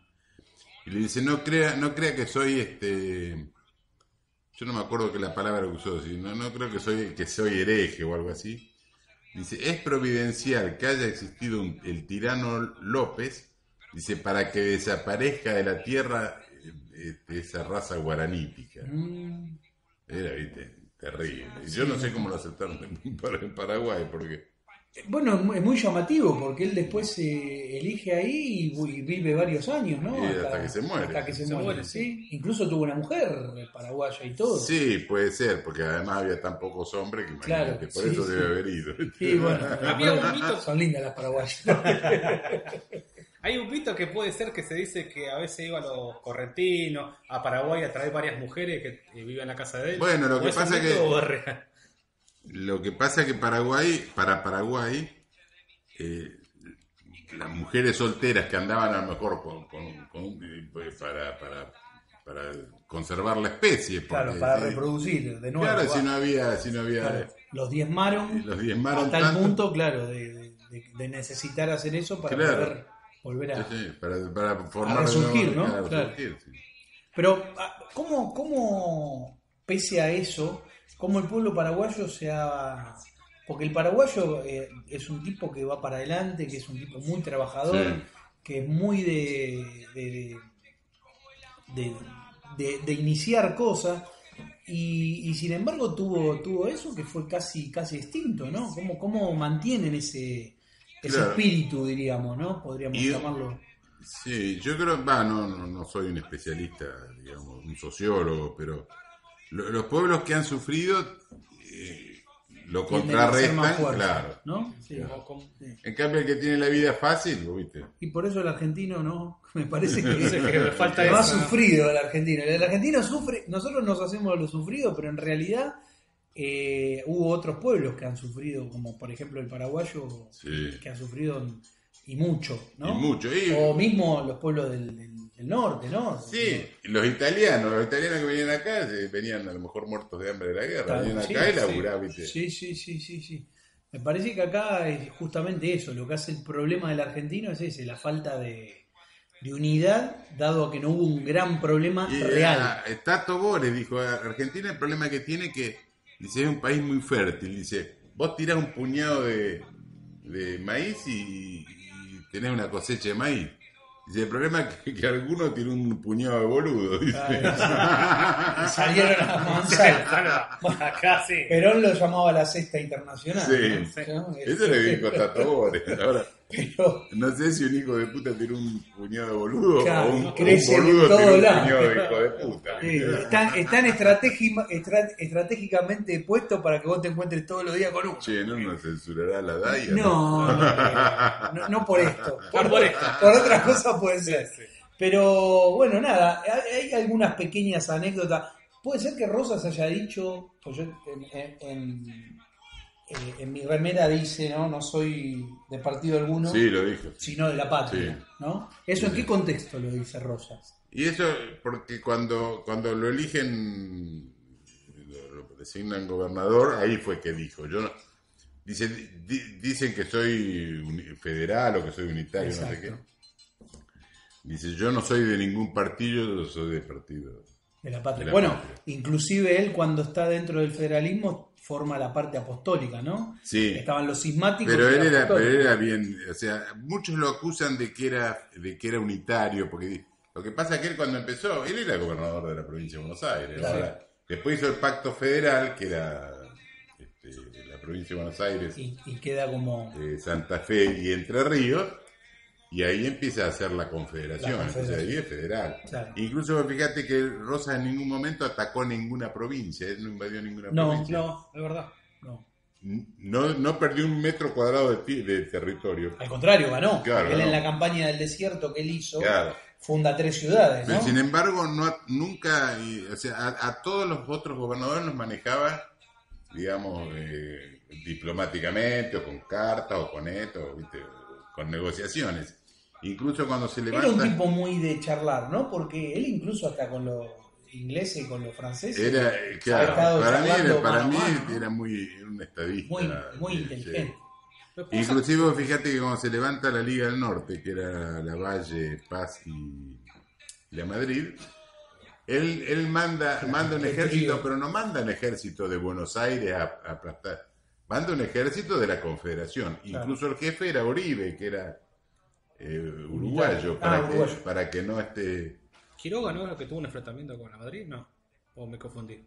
y le dice, no crea que soy yo no me acuerdo que la palabra que usó, no creo que soy hereje o algo así. Dice, es providencial que haya existido el tirano López, dice, para que desaparezca de la tierra esa raza guaranítica. Era, viste, terrible. Y yo no sé cómo lo aceptaron en Paraguay, porque... Bueno, es muy llamativo porque él después elige ahí y vive varios años, ¿no? Y hasta que se muere. Hasta que se Se muere, muere, sí. Incluso tuvo una mujer paraguaya y todo. Sí, puede ser, porque además había tan pocos hombres que imagínate, Claro, por sí, eso sí. debe haber ido. Sí, bueno. Había un mito. Son lindas las paraguayas. Hay un mito que puede ser que se dice que a veces iban los correntinos a Paraguay a traer varias mujeres que vivían en la casa de él. Bueno, lo ¿O que es un pasa mito que- o es real? Lo que pasa es que para Paraguay, las mujeres solteras que andaban a lo mejor pues, para conservar la especie. Claro, porque, para sí, reproducir de nuevo. claro, si no había Claro, los diezmaron hasta tanto. el punto, claro, de necesitar hacer eso para Claro. poder volver a... Sí, para formar a resurgir, ¿no? Claro, Claro. resurgir, sí. Pero, ¿cómo pese a eso, cómo el pueblo paraguayo se ha... Porque el paraguayo es un tipo que va para adelante, que es un tipo muy trabajador, Sí. que es muy de iniciar cosas, y sin embargo tuvo eso que fue casi extinto, ¿no? ¿Cómo mantienen ese Claro. espíritu, diríamos, ¿no? Podríamos Y- llamarlo. Sí, yo creo, no soy un especialista, digamos, un sociólogo, pero los pueblos que han sufrido lo Tienden a ser más contrarrestan, fuertes, claro. ¿no? Sí. Sí. En cambio, el que tiene la vida fácil, ¿vos viste? Y por eso el argentino no, me parece que, Dice que me falta no ha eso, ¿no? sufrido el argentino. El argentino sufre, nosotros nos hacemos lo sufrido, pero en realidad hubo otros pueblos que han sufrido, como por ejemplo el paraguayo, Sí. que ha sufrido y mucho, ¿no? Y mucho. O mismo los pueblos del norte, ¿no? Sí, los italianos que venían acá venían a lo mejor muertos de hambre de la guerra, Claro, venían sí, acá y sí. laburaban, ¿viste? Sí. Me parece que acá es justamente eso, lo que hace el problema del argentino es ese, la falta de unidad, dado a que no hubo un gran problema Y real. Tato Bores dijo, Argentina el problema que tiene que, dice, es un país muy fértil, dice, vos tirás un puñado de maíz y tenés una cosecha de maíz. Dice, el problema es que alguno tiró un puñado de boludo, dice. Y salieron a avanzar. Acá sí. Perón lo llamaba la cesta internacional. Sí. ¿no? Eso le dijo Tato Bores. Ahora, Pero no sé si un hijo de puta tiró un puñado de boludo Claro, o un crece en boludo todos tiró un lados. puñado de hijo de puta. sí, están estratégicamente puestos para que vos te encuentres todos los días con uno. Che, ¿no nos censurará la DAIA? No por esto. Por esto. Por otras cosas puede ser. Sí. Pero bueno, nada, hay algunas pequeñas anécdotas. Puede ser que Rosas haya dicho, pues yo en mi remera dice, no soy de partido alguno, Sí, lo dijo. sino de la patria, Sí. ¿no? ¿Eso en qué contexto lo dice Rosas? Y eso, porque cuando lo eligen, lo designan gobernador, ahí fue que dijo. Dicen que soy federal o que soy unitario, no sé Exacto. qué. Dice, yo no soy de ningún partido, yo soy de partido. De la patria. De la Bueno, patria. inclusive él cuando está dentro del federalismo forma la parte apostólica, ¿no? Sí. Estaban los cismáticos. Pero y él los era apostólicos. bien, o sea, muchos lo acusan de que era unitario, porque lo que pasa es que él cuando empezó, él era gobernador de la provincia de Buenos Aires. Claro. Ahora, después hizo el pacto federal, que era la provincia de Buenos Aires, Y queda como... Santa Fe y Entre Ríos, y ahí empieza a hacer la confederación, La confederación. entonces ahí es federal. Claro. Incluso fíjate que Rosas en ningún momento atacó ninguna provincia, él no invadió ninguna No, provincia. No, es verdad. No. No perdió un metro cuadrado de territorio. Al contrario, ganó. Claro, él en ganó. la campaña del desierto que él hizo, Claro. funda 3 ciudades, Pero ¿no? sin embargo, nunca, o sea, a todos los otros gobernadores los manejaba, digamos, diplomáticamente, o con cartas, o con esto, ¿viste? Con negociaciones. Incluso cuando se Era un levanta, tipo muy de charlar, ¿no? Porque él incluso hasta con los ingleses y con los franceses era, ha estado claro, charlando para mano mí a mano, ¿no? era un estadista. muy inteligente. Sí. Inclusive, fíjate que cuando se levanta la Liga del Norte, que era la Valle, Paz y la Madrid, él manda un El ejército, trío. pero no manda un ejército de Buenos Aires a aplastar, manda un ejército de la Confederación. Claro. Incluso el jefe era Uribe, que era uruguayo, uruguayo. para que no esté... Quiroga, ¿no? ¿El que tuvo un enfrentamiento con la Madrid? No. ¿O me confundí?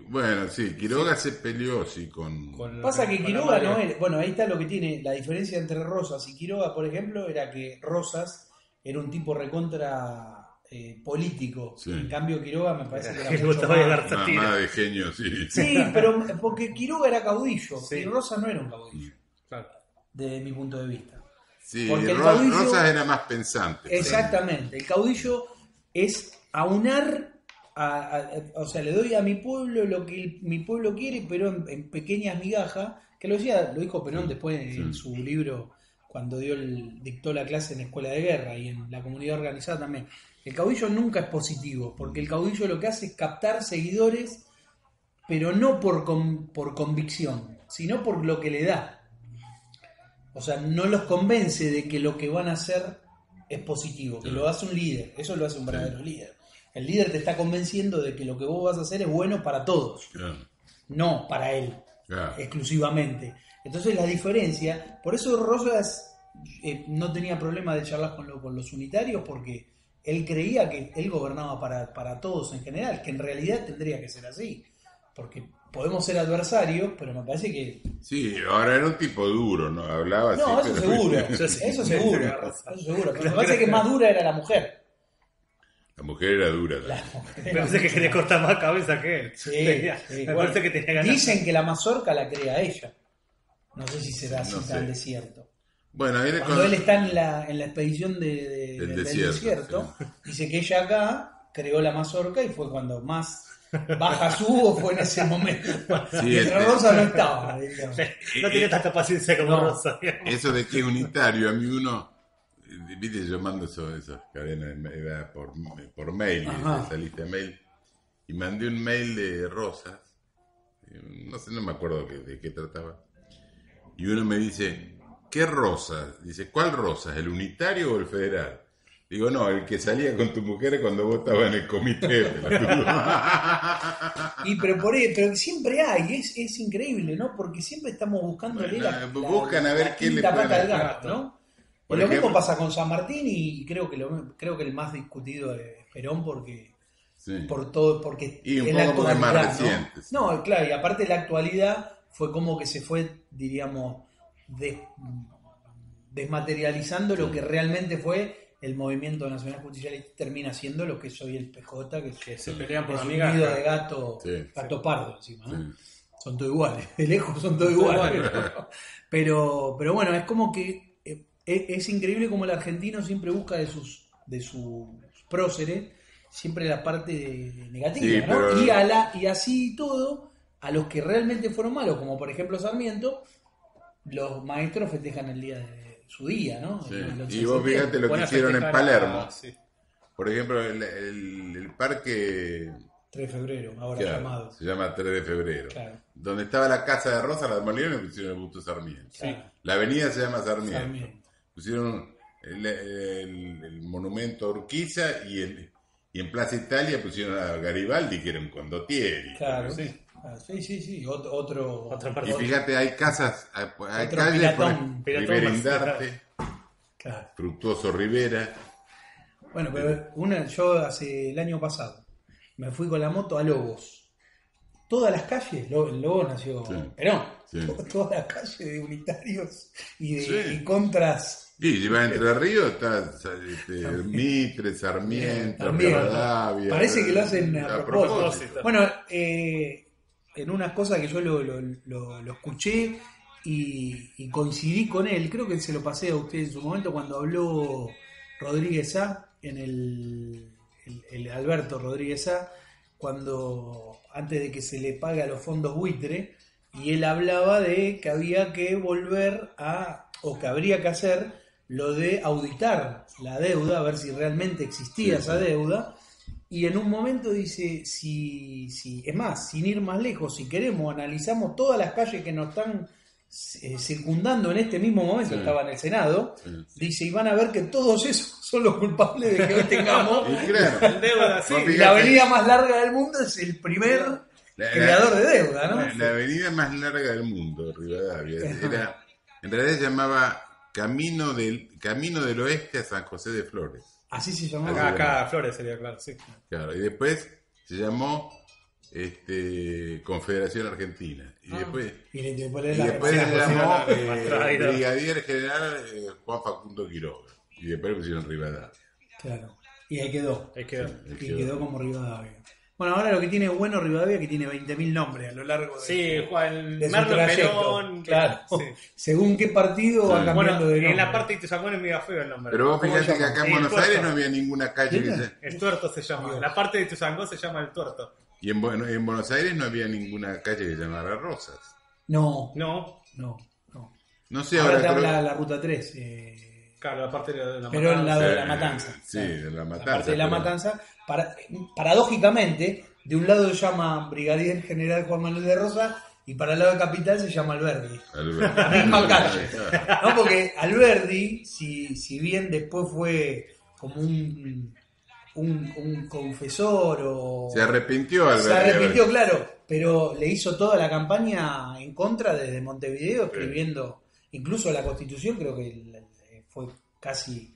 Bueno, sí, Quiroga se peleó, sí, con... Pasa que con Quiroga la no Madrid. era. Bueno, ahí está lo que tiene. La diferencia entre Rosas y Quiroga, por ejemplo, era que Rosas era un tipo recontra político. Sí. En cambio, Quiroga me parece que era Le mucho gustaba más. llegar a tiro. Mamá de genio, sí. Sí, pero porque Quiroga era caudillo Sí. y Rosas no era un caudillo, Claro. desde mi punto de vista. Sí, Porque el caudillo- Rosas era más pensante. Exactamente. El caudillo es aunar o sea, le doy a mi pueblo lo que mi pueblo quiere, pero en pequeñas migajas, que lo dijo Perón después en su libro, cuando dictó la clase en Escuela de Guerra y en la comunidad organizada también. El caudillo nunca es positivo, porque el caudillo lo que hace es captar seguidores, pero no por convicción, sino por lo que le da. O sea, no los convence de que lo que van a hacer es positivo, que lo hace un líder. Eso lo hace un verdadero líder. El líder te está convenciendo de que lo que vos vas a hacer es bueno para todos, no para él exclusivamente. Entonces la diferencia, por eso Rosas no tenía problema de charlar con los unitarios, porque él creía que él gobernaba para todos en general, que en realidad tendría que ser así, porque podemos ser adversarios, pero me parece que... Sí, ahora era un tipo duro, ¿no? Hablaba así. No, eso seguro, eso seguro, pero me parece que más dura era la mujer. La mujer era dura. Me parece que quería cortar más cabeza que él. Sí, Me parece que tenía ganas. Dicen que la mazorca la crea ella. No sé si será así tan desierto. Bueno, cuando él está en la expedición del desierto, dice que ella acá creó la mazorca y fue cuando más baja subo, fue en ese momento. Mientras Rosa no estaba. No tenía tanta paciencia como Rosa. Eso de que es unitario, a mí viste, yo mando esas cadenas por mail, esa lista de mail, y mandé un mail de Rosas, no me acuerdo de qué trataba, y uno me dice, ¿qué Rosas? Dice, ¿cuál Rosas? ¿El unitario o el federal? Digo, no, el que salía con tu mujer cuando vos estabas en el comité. pero siempre hay, es increíble, ¿no? Porque siempre estamos buscando buscan a ver qué le pueden al gato, ¿no? Lo mismo pasa con San Martín y creo que el más discutido es Perón porque y un poco porque es más reciente. No, claro, y aparte la actualidad fue como que se fue, diríamos, desmaterializando lo que realmente fue el movimiento nacional justicialista, termina siendo lo que es hoy el PJ, que se pelean por es un amigas, nido de gato pardo encima, ¿no? Son todos iguales, de lejos son todos iguales. Pero bueno, es como que es increíble como el argentino siempre busca de sus próceres siempre la parte negativa, ¿no? Pero... y así todo, a los que realmente fueron malos, como por ejemplo Sarmiento, los maestros festejan el día de su día, ¿no? Sí. Y vos fíjate lo que hicieron en Palermo. Por ejemplo, el parque 3 de febrero, ahora llamado. Se llama 3 de febrero. Claro. Donde estaba la casa de Rosa, la demolieron y pusieron el busto Sarmiento. Claro. La avenida se llama Sarmiento. Pusieron el monumento a Urquiza y en Plaza Italia pusieron a Garibaldi, que era un condottieri. Claro, sí. Sí. Otro y fíjate, hay casas, hay calles por Rivera Indarte, Fructuoso Rivera. Bueno, pero yo el año pasado me fui con la moto a Lobos. Todas las calles, Lobos nació Perón, todas las calles de unitarios y de contras. Sí, si vas Entre Ríos, está Mitre, Sarmiento, Rivadavia. Parece que lo hacen a propósito. Bueno, en unas cosas que yo lo escuché y coincidí con él, creo que se lo pasé a usted en su momento cuando habló Rodríguez A, en el Alberto Rodríguez A, cuando antes de que se le pague a los fondos buitre, y él hablaba de que había que volver o que habría que hacer lo de auditar la deuda, a ver si realmente existía esa deuda, y en un momento dice, es más, sin ir más lejos, si queremos, analizamos todas las calles que nos están circundando en este mismo momento, estaba en el Senado, dice, y van a ver que todos esos son los culpables de que hoy tengamos deuda. La avenida más larga del mundo es el primer creador de deuda, ¿no? La avenida más larga del mundo, Rivadavia, en realidad se llamaba Camino del Oeste a San José de Flores. Así se llamaba. Acá Flores sería, claro, sí. Claro, y después se llamó Confederación Argentina. Y después se llamó Brigadier General Juan Facundo Quiroga. Y después pusieron Rivadavia. Claro. Y ahí quedó. Sí, quedó como Rivadavia. Bueno, ahora lo que tiene bueno Rivadavia es que tiene 20.000 nombres a lo largo de, Sí, Juan de su Merlo trayecto. Perón. Claro. Sí. Según qué partido va cambiando Bueno, de nombre. en la parte de Ituzaingó es medio feo el nombre. Pero vos ¿Cómo fíjate se que llama? acá en Sí, Buenos el Aires Tuerto. no había ninguna calle que se... El Tuerto se llama. La parte de Ituzaingó se llama el Tuerto. Y en Buenos Aires no había ninguna calle que se llamara Rosas. No, No, No sé, Ahora ahora te creo- habla la ruta 3. claro, la parte de la Pero el lado de la Eh, Matanza. sí, Claro. de la Matanza, La parte de la pero- Matanza. Paradójicamente, de un lado se llama Brigadier General Juan Manuel de Rosa y para el lado de Capital se llama Alberdi. Alberto. La misma calle. ¿No? Porque Alberdi, si bien después fue como un confesor o... Se arrepintió Alberto. Se arrepintió, claro, pero le hizo toda la campaña en contra desde Montevideo, escribiendo, incluso la Constitución creo que fue casi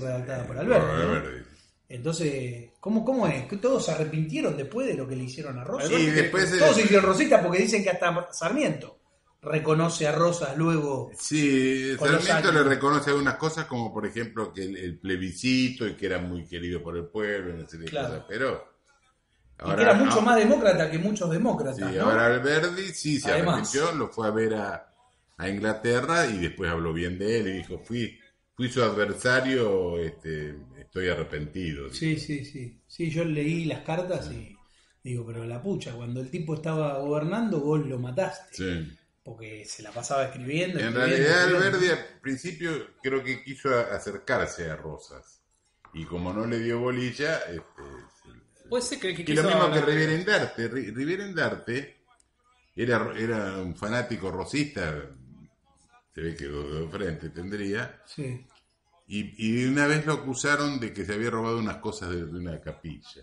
redactada por Alberti, ¿no? Alberti. Entonces, ¿cómo es? ¿Que todos se arrepintieron después de lo que le hicieron a Rosas? Y después Todos se hicieron rosistas porque dicen que hasta Sarmiento reconoce a Rosas luego. Sí, Con los Sarmiento años. le reconoce algunas cosas, como por ejemplo que el plebiscito y que era muy querido por el pueblo, y una serie de Claro. cosas, pero Y que era mucho más demócrata que muchos demócratas, Sí, ¿no? ahora Alberdi sí se Además. arrepintió, lo fue a ver a Inglaterra y después habló bien de él y dijo, fui su adversario, estoy arrepentido. Sí. Sí, yo leí las cartas y digo, pero la pucha, cuando el tipo estaba gobernando, vos lo mataste. Sí. Porque se la pasaba escribiendo. En escribiendo, realidad escribiendo. Alberdi al principio creo que quiso acercarse a Rosas y como no le dio bolilla, puede ser que y lo mismo que Rivera Endarte era un fanático rosista, se ve que de frente tendría, Sí. y una vez lo acusaron de que se había robado unas cosas de una capilla.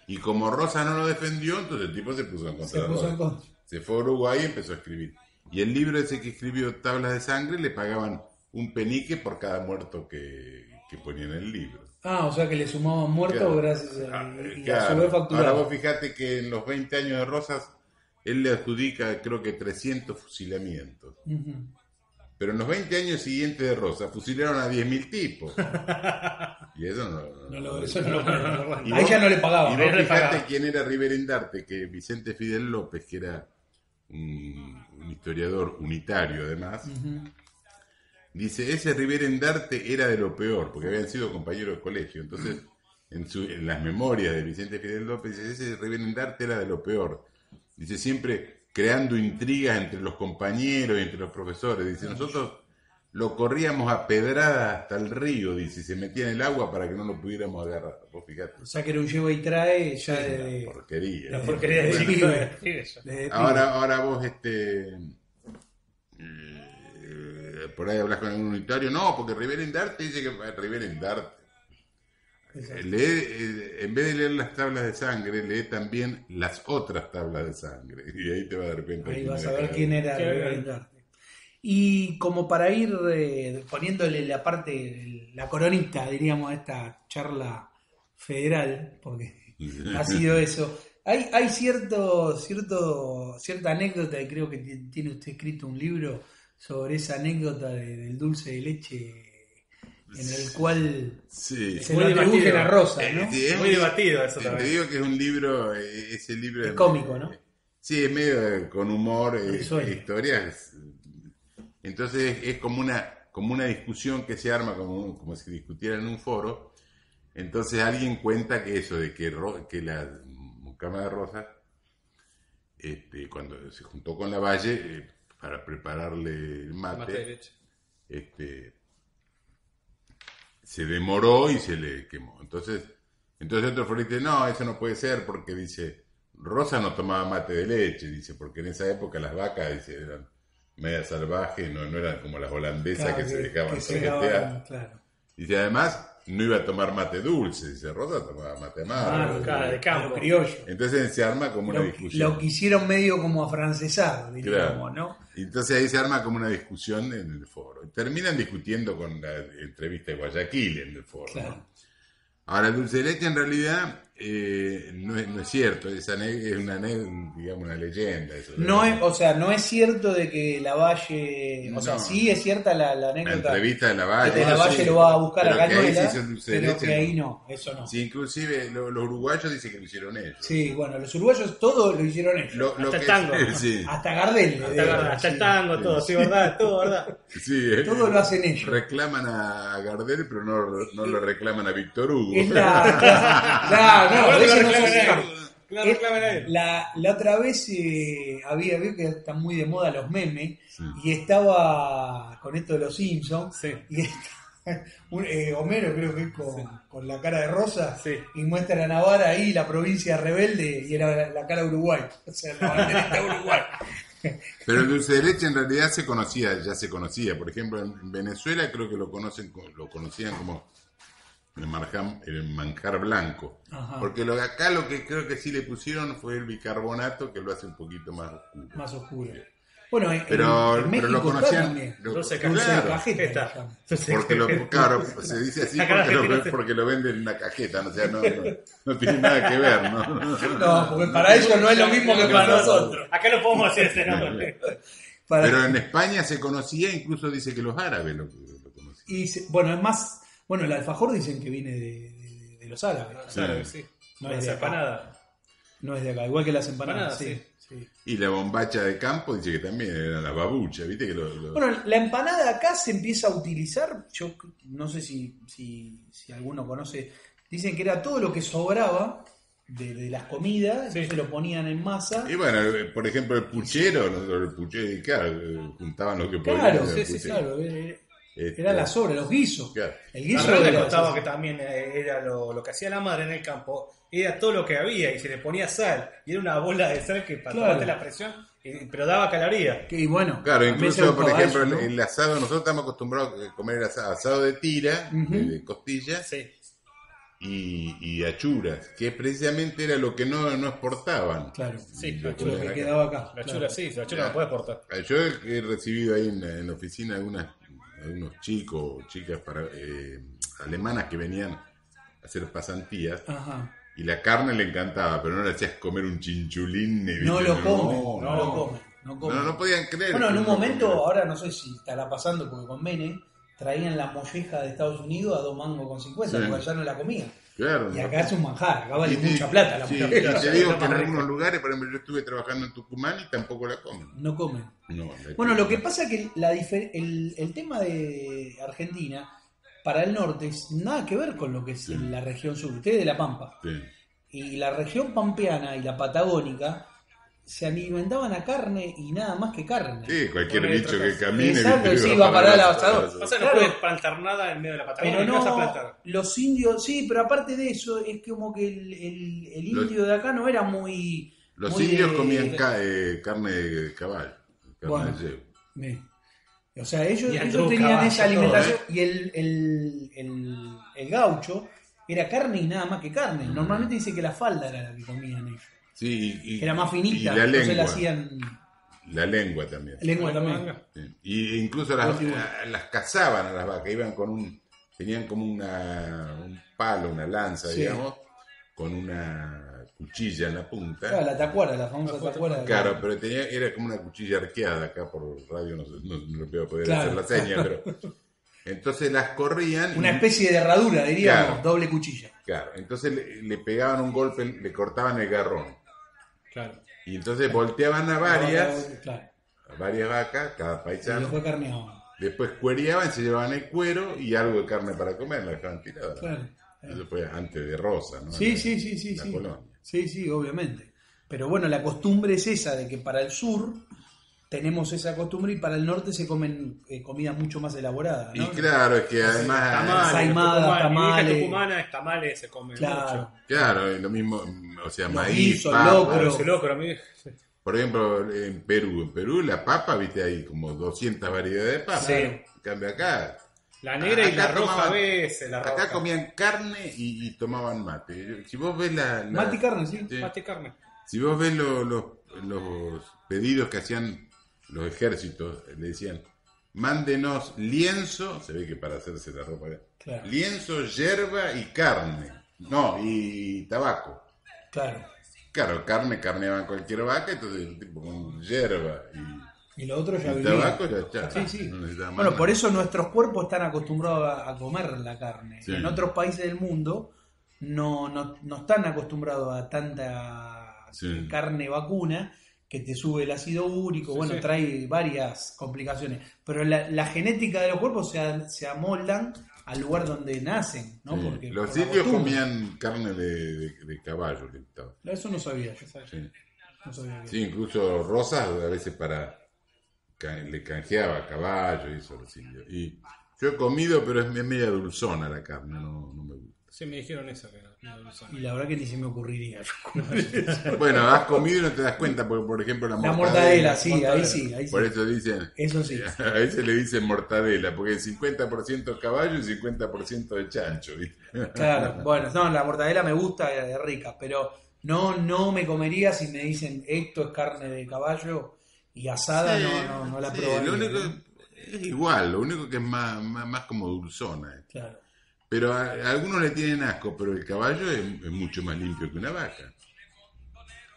Y como Rosa no lo defendió, entonces el tipo se puso en contra Se de puso en Rosa. contra. Se fue a Uruguay y empezó a escribir. Y el libro ese que escribió, Tablas de Sangre, le pagaban un penique por cada muerto que ponía en el libro. Ah, o sea que le sumaban muertos Claro. gracias y a su Claro. vez Ahora facturado. vos fijate que en los 20 años de Rosas, él le adjudica creo que 300 fusilamientos. Ujú. Pero en los 20 años siguientes de Rosas fusilaron a 10.000 tipos. Y eso Eso no lo Y A ella no le pagaban. Y a vos ella le fijate pagaban. quién era Rivera Endarte, que Vicente Fidel López, que era un historiador unitario además, dice, ese Rivera Endarte era de lo peor, porque habían sido compañeros de colegio. Entonces, en las memorias de Vicente Fidel López, dice, ese Rivera Endarte era de lo peor. Dice, siempre creando intrigas entre los compañeros y entre los profesores. Dice, nosotros lo corríamos a pedradas hasta el río, dice, y se metía en el agua para que no lo pudiéramos agarrar. Vos fijate. O sea que era un lleva y trae ya de... Porquería. La porquería de Bueno, chico. pibe. Eso. de pibe. Ahora vos, por ahí hablas con algún unitario, no, porque Rivera Endarte dice que Rivera Endarte. Exacto. En vez de leer las tablas de sangre, lee también las otras tablas de sangre. Y ahí te va a dar cuenta. Ahí quién vas a era ver cada quién uno. era Qué Rivera bien. Endarte. Y como para ir poniéndole la parte, la coronita, diríamos, a esta charla federal, porque ha sido eso. Hay cierta anécdota, y creo que tiene usted escrito un libro sobre esa anécdota del dulce de leche en el cual Sí. se Muy lo atribuyen divertido. a Rosa, ¿no? Sí, es Muy un- debatido eso Te también. digo que es un libro, ese libro Es cómico, ¿no? Sí, es medio con humor, Risueño. historias. Entonces es como una discusión que se arma como si discutiera en un foro. Entonces alguien cuenta que eso, de que la mucama de Rosa, cuando se juntó con la Valle para prepararle el Mate de leche. se demoró y se le quemó. Entonces otro foro dice, no, eso no puede ser porque dice, Rosa no tomaba mate de leche, dice, porque en esa época las vacas, dice, eran media salvajes, no eran como las holandesas Claro, que se dejaban que se toquetear. dejaban, claro. Dice, además, no iba a tomar mate dulce, dice, Rosa tomaba mate amargo. claro, de campo. Lo criollo. Entonces se arma como una discusión. Lo quisieron medio como afrancesar, diríamos, Claro. ¿no? Entonces ahí se arma como una discusión en el foro. Terminan discutiendo con la entrevista de Guayaquil en el foro. Claro. ¿No? Ahora, el dulce de leche en realidad no es cierto, es una, digamos, una leyenda. Eso, No es, o sea, no es cierto de que Lavalle, o sea, No. sí es cierta la La anécdota entrevista de Lavalle. que Lavalle sí, lo va a buscar a pero que ahí Cañuelas, se hizo dulce de pero leche, que ahí no, eso no. Sí, inclusive los uruguayos dicen que lo hicieron ellos. Sí, bueno, los uruguayos todo lo hicieron ellos. Lo Hasta el que- tango. Sí, Hasta Gardel. Hasta el tango, todo, sí, verdad, todo, verdad. sí, Todo lo hacen ellos. reclaman a Gardel, pero no lo reclaman a Víctor Hugo. Es Claro, no, Ahora de que eso lo no se reclamen a sabe. él. Lo reclamen a él. La otra vez vio que están muy de moda los memes Sí. y estaba con esto de los Simpsons Sí. y Homero creo que es con la cara de rosa Sí. y muestra a Navarra ahí la provincia rebelde y era la cara de Uruguay, o sea, la banderita de Uruguay. Pero el dulce de leche en realidad ya se conocía. Por ejemplo, en Venezuela creo que lo conocían como el manjar blanco. Ajá. Porque acá lo que creo que sí le pusieron fue el bicarbonato, que lo hace un poquito más oscuro. Más oscuro. Bueno, en Pero México lo está conocían. también. Dulce de Dulce de claro, cajeta. Está. se llama. claro, se dice así Acá la gente porque lo venden en una cajeta, o sea, no tiene nada que ver, ¿no? No, porque para ellos no es lo mismo que para nosotros. Acá no podemos hacer ese nombre. Pero en España se conocía, incluso dice que los árabes lo conocían. Bueno, es más, bueno, el alfajor dicen que viene de los árabes. Claro, sí. No No es es de acá. empanada. No es de acá, igual que las empanadas. Empanadas, Sí. Y la bombacha de campo dice que también era la babucha, ¿viste? Que Bueno, la empanada acá se empieza a utilizar, yo no sé si alguno conoce, dicen que era todo lo que sobraba de las comidas, Sí. entonces lo ponían en masa. Y bueno, por ejemplo, el puchero, claro, juntaban lo que Claro, podían. sí, claro, Este, era la sobra, los guisos. Claro. El A guiso Raúl le era- contaba que también era lo que hacía la madre en el campo, era todo lo que había y se le ponía sal, y era una bola de sal que para Claro. tomarte la presión, pero daba calorías. Y bueno, Claro, también se incluso, por buscaba ejemplo, eso, ¿no? el asado, nosotros estamos acostumbrados a comer asado de tira, Ujú. de costillas Sí. y achuras, que precisamente era lo que no exportaban. Claro, Sí, Lo la lo ponían que acá. quedaba acá. La claro. chula sí, la chula no puede exportar. Yo he recibido ahí en la oficina algunos chicos o chicas alemanas que venían a hacer pasantías Ajá. y la carne le encantaba, pero no le hacías comer un chinchulín ni No lo comen, no, no, lo comen. No comen. no podían creer. Bueno, en que un no lo momento, comieran. ahora no sé si estará pasando, porque con Menem traían la molleja de Estados Unidos a 2 mangos con 50, Sí. porque allá no la comían. Claro, Y ¿no? acá es un manjar, acá vale Y mucha plata la sí, molleja. y te digo Es que en más rico. algunos lugares, por ejemplo, yo estuve trabajando en Tucumán y tampoco la comen. No comen. No, Bueno, lo que pasa es que el tema de Argentina, para el norte, es nada que ver con lo que es la región sur. Ustedes de La Pampa. Sí. Y la región pampeana y la patagónica se alimentaban a carne y nada más que carne. Sí, cualquier Bueno, bicho otra que cosa. camine. Exacto, ¿viste? sí, va a parar al asador. O sea, no Claro. puedes plantar nada en medio de la Patagonia. Pero ¿qué vas a no, plantar? los indios, sí, pero aparte de eso, es como que el indio de acá no era muy... Los muy indios de- comían carne de caballo, carne Bueno. de yegua. O sea, ellos Y tenían anduvo esa caballo, alimentación todo, y el gaucho era carne y nada más que carne. Normalmente dice que la falda era la que comían ellos. Sí, Que era más finita, y la entonces lengua. la hacían La lengua también. lengua también. Sí. Y incluso las cazaban a las vacas, iban tenían como un palo, una lanza, Sí. digamos, con una cuchilla en la punta. Claro, la tacuara, la famosa tacuara. Claro, pero era como una cuchilla arqueada, acá por radio no voy a poder Claro. hacer la seña, pero entonces las corrían. Una y- especie de herradura, diríamos, Claro. doble cuchilla. Claro, entonces le pegaban un golpe, le cortaban el garrón. Claro. Y entonces volteaban a varias Claro. vacas, cada Y paisano. después carneaban. Después cuereaban, se llevaban el cuero y algo de carne para comer, la dejaban tirada. Claro. Eso fue antes de Rosa, ¿no? Sí, La- sí, sí, sí. la Sí. colonia. Sí, obviamente. Pero bueno, la costumbre es esa, de que para el sur tenemos esa costumbre y para el norte se comen comidas mucho más elaboradas, ¿no? Y claro, es que además. Tamales, Saimadas, Tucumán, tamales. Mi hija tucumana, tamales se comen Claro. mucho. Claro, es lo mismo, o sea, Los maíz, guisos, papa. locro. Claro, ese locro, a mí. Por ejemplo, en Perú la papa, viste, hay como 200 variedades de papa. Sí. En cambio acá, La negra y la Acá roja a tomaban- veces, la roja. acá comían carne y tomaban mate. Si vos ves Mate y carne, sí. Sí. Mate y carne. Si vos ves los pedidos que hacían los ejércitos, le decían, mándenos lienzo, se ve que para hacerse la ropa, Claro. lienzo, yerba y carne. No, y tabaco. Claro. Claro, carneaban cualquier vaca, entonces tipo con hierba Y lo otro ya y vivía. tabaco ya está. Sí, sí. No necesitaba más Bueno, nada. por eso nuestros cuerpos están acostumbrados a comer la carne. Sí. En otros países del mundo no están acostumbrados a tanta Sí. carne vacuna que te sube el ácido úrico, Sí, bueno, sí. trae varias complicaciones. Pero la genética de los cuerpos se amoldan al lugar donde nacen, ¿no? Sí. Porque Los por la sitios costumbre. comían carne de caballo. Eso no sabía yo. Sí. No sabía que- Sí, incluso Rosas a veces le canjeaba a caballo y eso a los indios. Y yo he comido, pero es media dulzona la carne, no me gusta. Sí, me dijeron eso, que era una dulzona. Y la verdad que ni se me ocurriría. Bueno, has comido y no te das cuenta, porque por ejemplo la La mortadela. mortadela, sí, mortadela. ahí sí. Por eso dicen, Eso sí. a veces le dicen mortadela, porque es 50% caballo y 50% de chancho. ¿Viste? Claro, bueno, no, la mortadela me gusta, es rica, pero no me comería si me dicen esto es carne de caballo y asada, Sí, no la sí, probaría. lo único ¿no? es igual, lo único que es más como dulzona. Claro. Pero a algunos le tienen asco, pero el caballo es mucho más limpio que una vaca.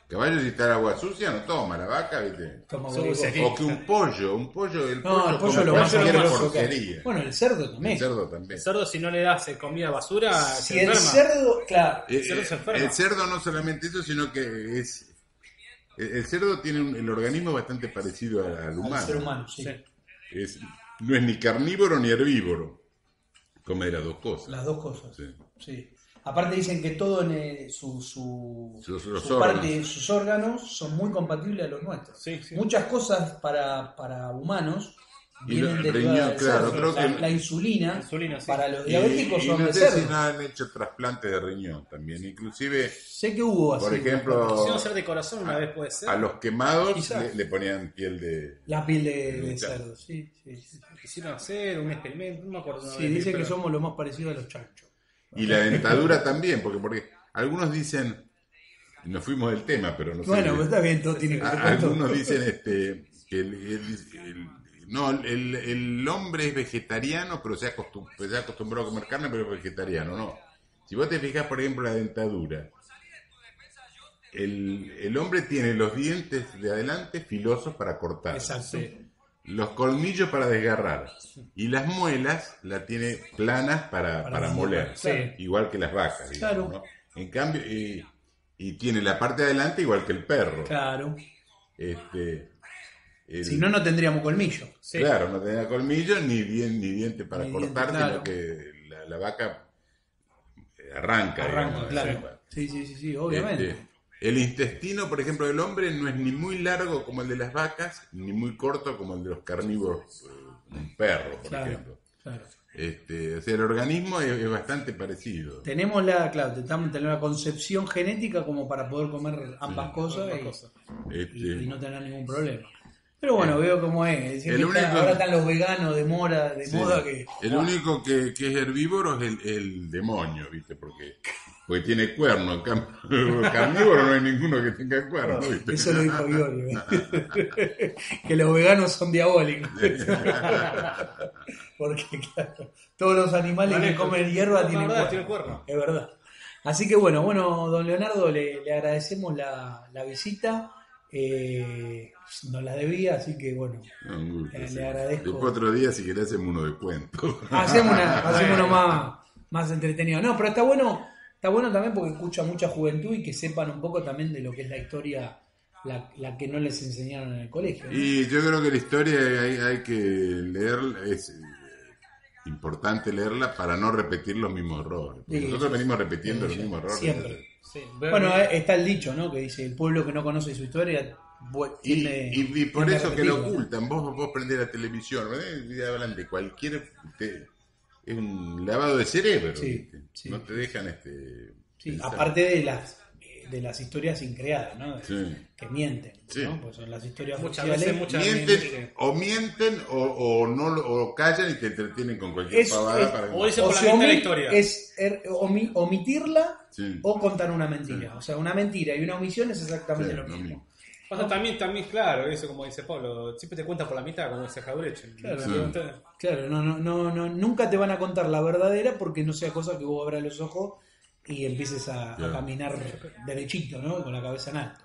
El caballo, si está en agua sucia, no toma. La vaca, ¿viste? Toma Sí, huevo. sí. O que un pollo, el No, pollo el pollo come es lo más cualquier asqueroso que hay. porquería. Bueno, el cerdo también. El cerdo también. El cerdo, si no le das comida basura, Si se el enferma. cerdo, claro, el cerdo se enferma. El cerdo no solamente eso, sino que es... El cerdo tiene el organismo bastante parecido al humano. al ser humano, sí. Sí. No es ni carnívoro ni herbívoro. Come las dos cosas. Las dos cosas. Sí. Sí. Aparte dicen que todo en Los su parte, sus órganos son muy compatibles a los nuestros. Sí, sí. Muchas cosas para humanos Y vienen el derivadas riñón, del claro, cerdo. creo que- La insulina, Insulina, sí. para los diabéticos Y son no de sé cerdo. si no han hecho trasplantes de riñón también. Inclusive Sé que hubo así. Por ejemplo, Quisieron ser de corazón una vez, puede ser. a los quemados Quizás. le ponían piel de... La piel de Claro. cerdo, sí. Sí. Quisieron hacer un experimento, no me acuerdo. Sí, dice que somos lo más parecido a los chanchos. Y la dentadura también, porque algunos dicen... Nos fuimos del tema, pero no sé... Bueno, pues está bien, todo tiene que ver con todo. Algunos dicen que el hombre es vegetariano, pero se ha acostumbrado a comer carne, pero es vegetariano, no. Si vos te fijas, por ejemplo, la dentadura, el hombre tiene los dientes de adelante filosos para cortar, Exacto. Sí. los colmillos para desgarrar, y las muelas la tiene planas para moler, Sí. igual que las vacas, digamos, Claro. ¿no? En cambio, y tiene la parte de adelante igual que el perro. Claro. Si no, no tendríamos colmillo. Sí. Claro, no tenía colmillo ni diente para Ni cortar, diente, claro. sino que la vaca arranca. Arranca, digamos, claro. Sí, obviamente. El intestino, por ejemplo, del hombre no es ni muy largo como el de las vacas, ni muy corto como el de los carnívoros, un perro, por Claro, ejemplo. claro. O sea, el organismo es bastante parecido. Tenemos tenemos una concepción genética como para poder comer ambas cosas, Ambas y- cosas. y no tener ningún problema. Pero bueno, veo cómo es. Siempre el único- ahora están los veganos de moda Sí. que... El único que es herbívoro es el demonio, ¿viste? Porque tiene cuernos. En cambio, carnívoro no hay ninguno que tenga cuernos, ¿viste? Eso lo dijo Iorio. Que los veganos son diabólicos. Porque, claro, todos los animales que comen hierba tienen verdad, cuerno. tiene cuerno. Es verdad. Así que bueno, don Leonardo, le agradecemos la visita. Nos la debía, así que bueno, No, un gusto, le sí. agradezco. Después otro día, si querés, hacemos uno de cuento. Hacemos uno más entretenido. No, pero está bueno también porque escucha mucha juventud y que sepan un poco también de lo que es la historia, la que no les enseñaron en el colegio, ¿no? Y yo creo que la historia hay que leerla, es importante leerla para no repetir los mismos errores. Porque Sí, nosotros sí, venimos repitiendo los mismos errores. siempre. Sí. Bueno, está el dicho, ¿no? Que dice, el pueblo que no conoce su historia Y por tiende a eso que lo repetirla. ocultan. Vos prendés la televisión, y hablan de cualquier... es un lavado de cerebro. Sí, ¿viste? sí. No te dejan Sí, pensar. aparte de las historias increadas, ¿no? Sí. Que mienten, Sí. ¿no? Pues son las historias Muchas oficiales. veces, Mienten o no o callan y te entretienen con cualquier pavada para o dicen O por la se mitad de la omi- historia. es omitirla Sí. o contar una mentira. O sea, una mentira y una omisión es exactamente Sí, lo lo mismo. mismo. Pasa también, claro, eso como dice Pablo, siempre te cuentan por la mitad, como dice Jaureche. Claro, Sí. Claro, no, nunca te van a contar la verdadera porque no sea cosa que vos abras los ojos y empieces a Claro. caminar derechito, ¿no? Con la cabeza en alto.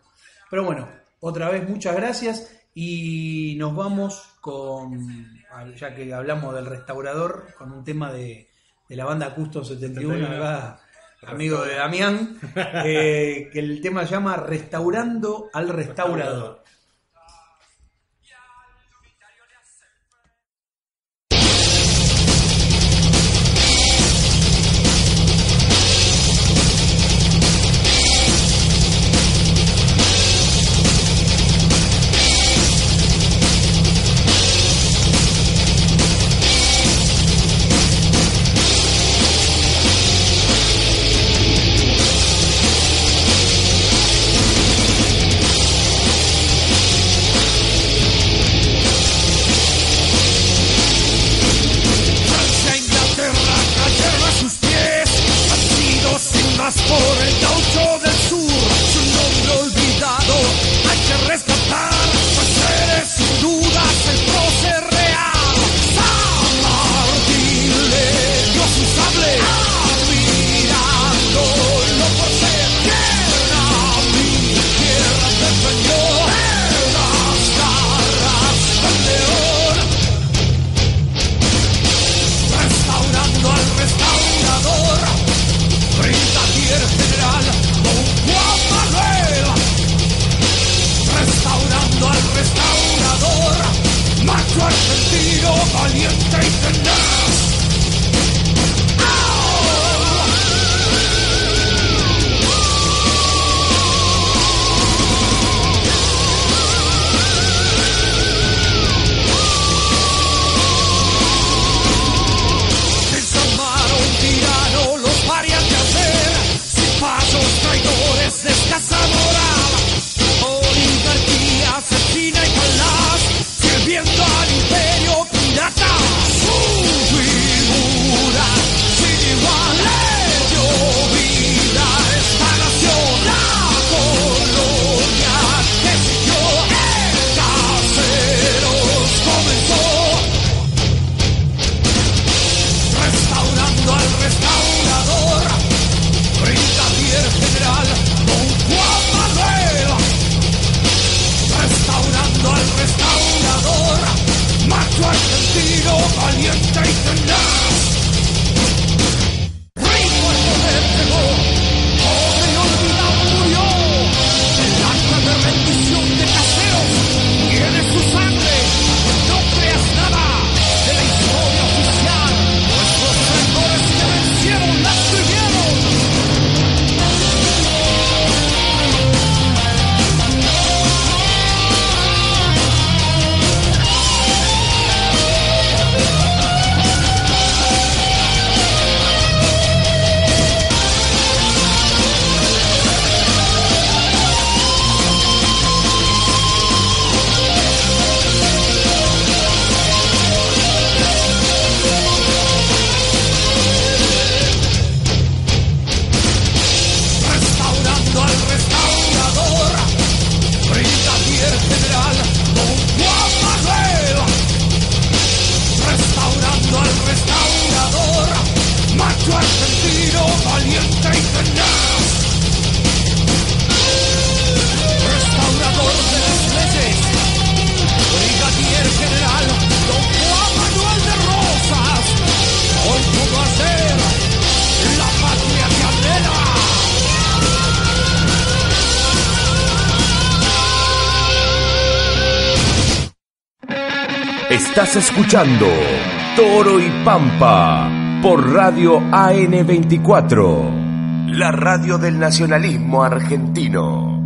Pero bueno, otra vez muchas gracias y nos vamos con, ya que hablamos del restaurador, con un tema de la banda Custom 71, acá, amigo de Damián, que el tema se llama Restaurando al Restaurador. Por el gaucho del sur, su nombre olvidado, hay que rescatar, pues eres sin dudas el prócer real. San Martín le dio su sable, admirándolo por ser quien a mi tierra defendió en las garras del león. Restaurando al restaurador, brigadier general Don Juan Manuel. Restaurando al restaurador, macho argentino, valiente y tenaz. Desarmar un tirano, los varias de hacer, sin pasos traidores de escasa moral, oligarquía asesina y falaz, sirviendo al imperio pirata. Su figura sin igual le dio vida a esta nación, la colonia que siguió en Caseros comenzó. Restaurando al restaurador, brigadier general Don Juan Manuel. Restaurando al restaurador, macho argentino, valiente y tenaz. Rico el poder llegó, pobre y olvidado murió. El acta de rendición de Caseros tiene su sangre. No creas nada de la historia oficial. Nuestros traidores que vencieron la escribieron. Restaurando al restaurador, brigadier general Don Juan Manuel. Restaurando al restaurador, macho argentino, valiente y tenaz. Restaurador de las leyes, brigadier general Don Juan Manuel de Rosas. Hoy pudo hacer la patria que anhela. Estás escuchando Toro y Pampa por Radio AM24, la radio del nacionalismo argentino.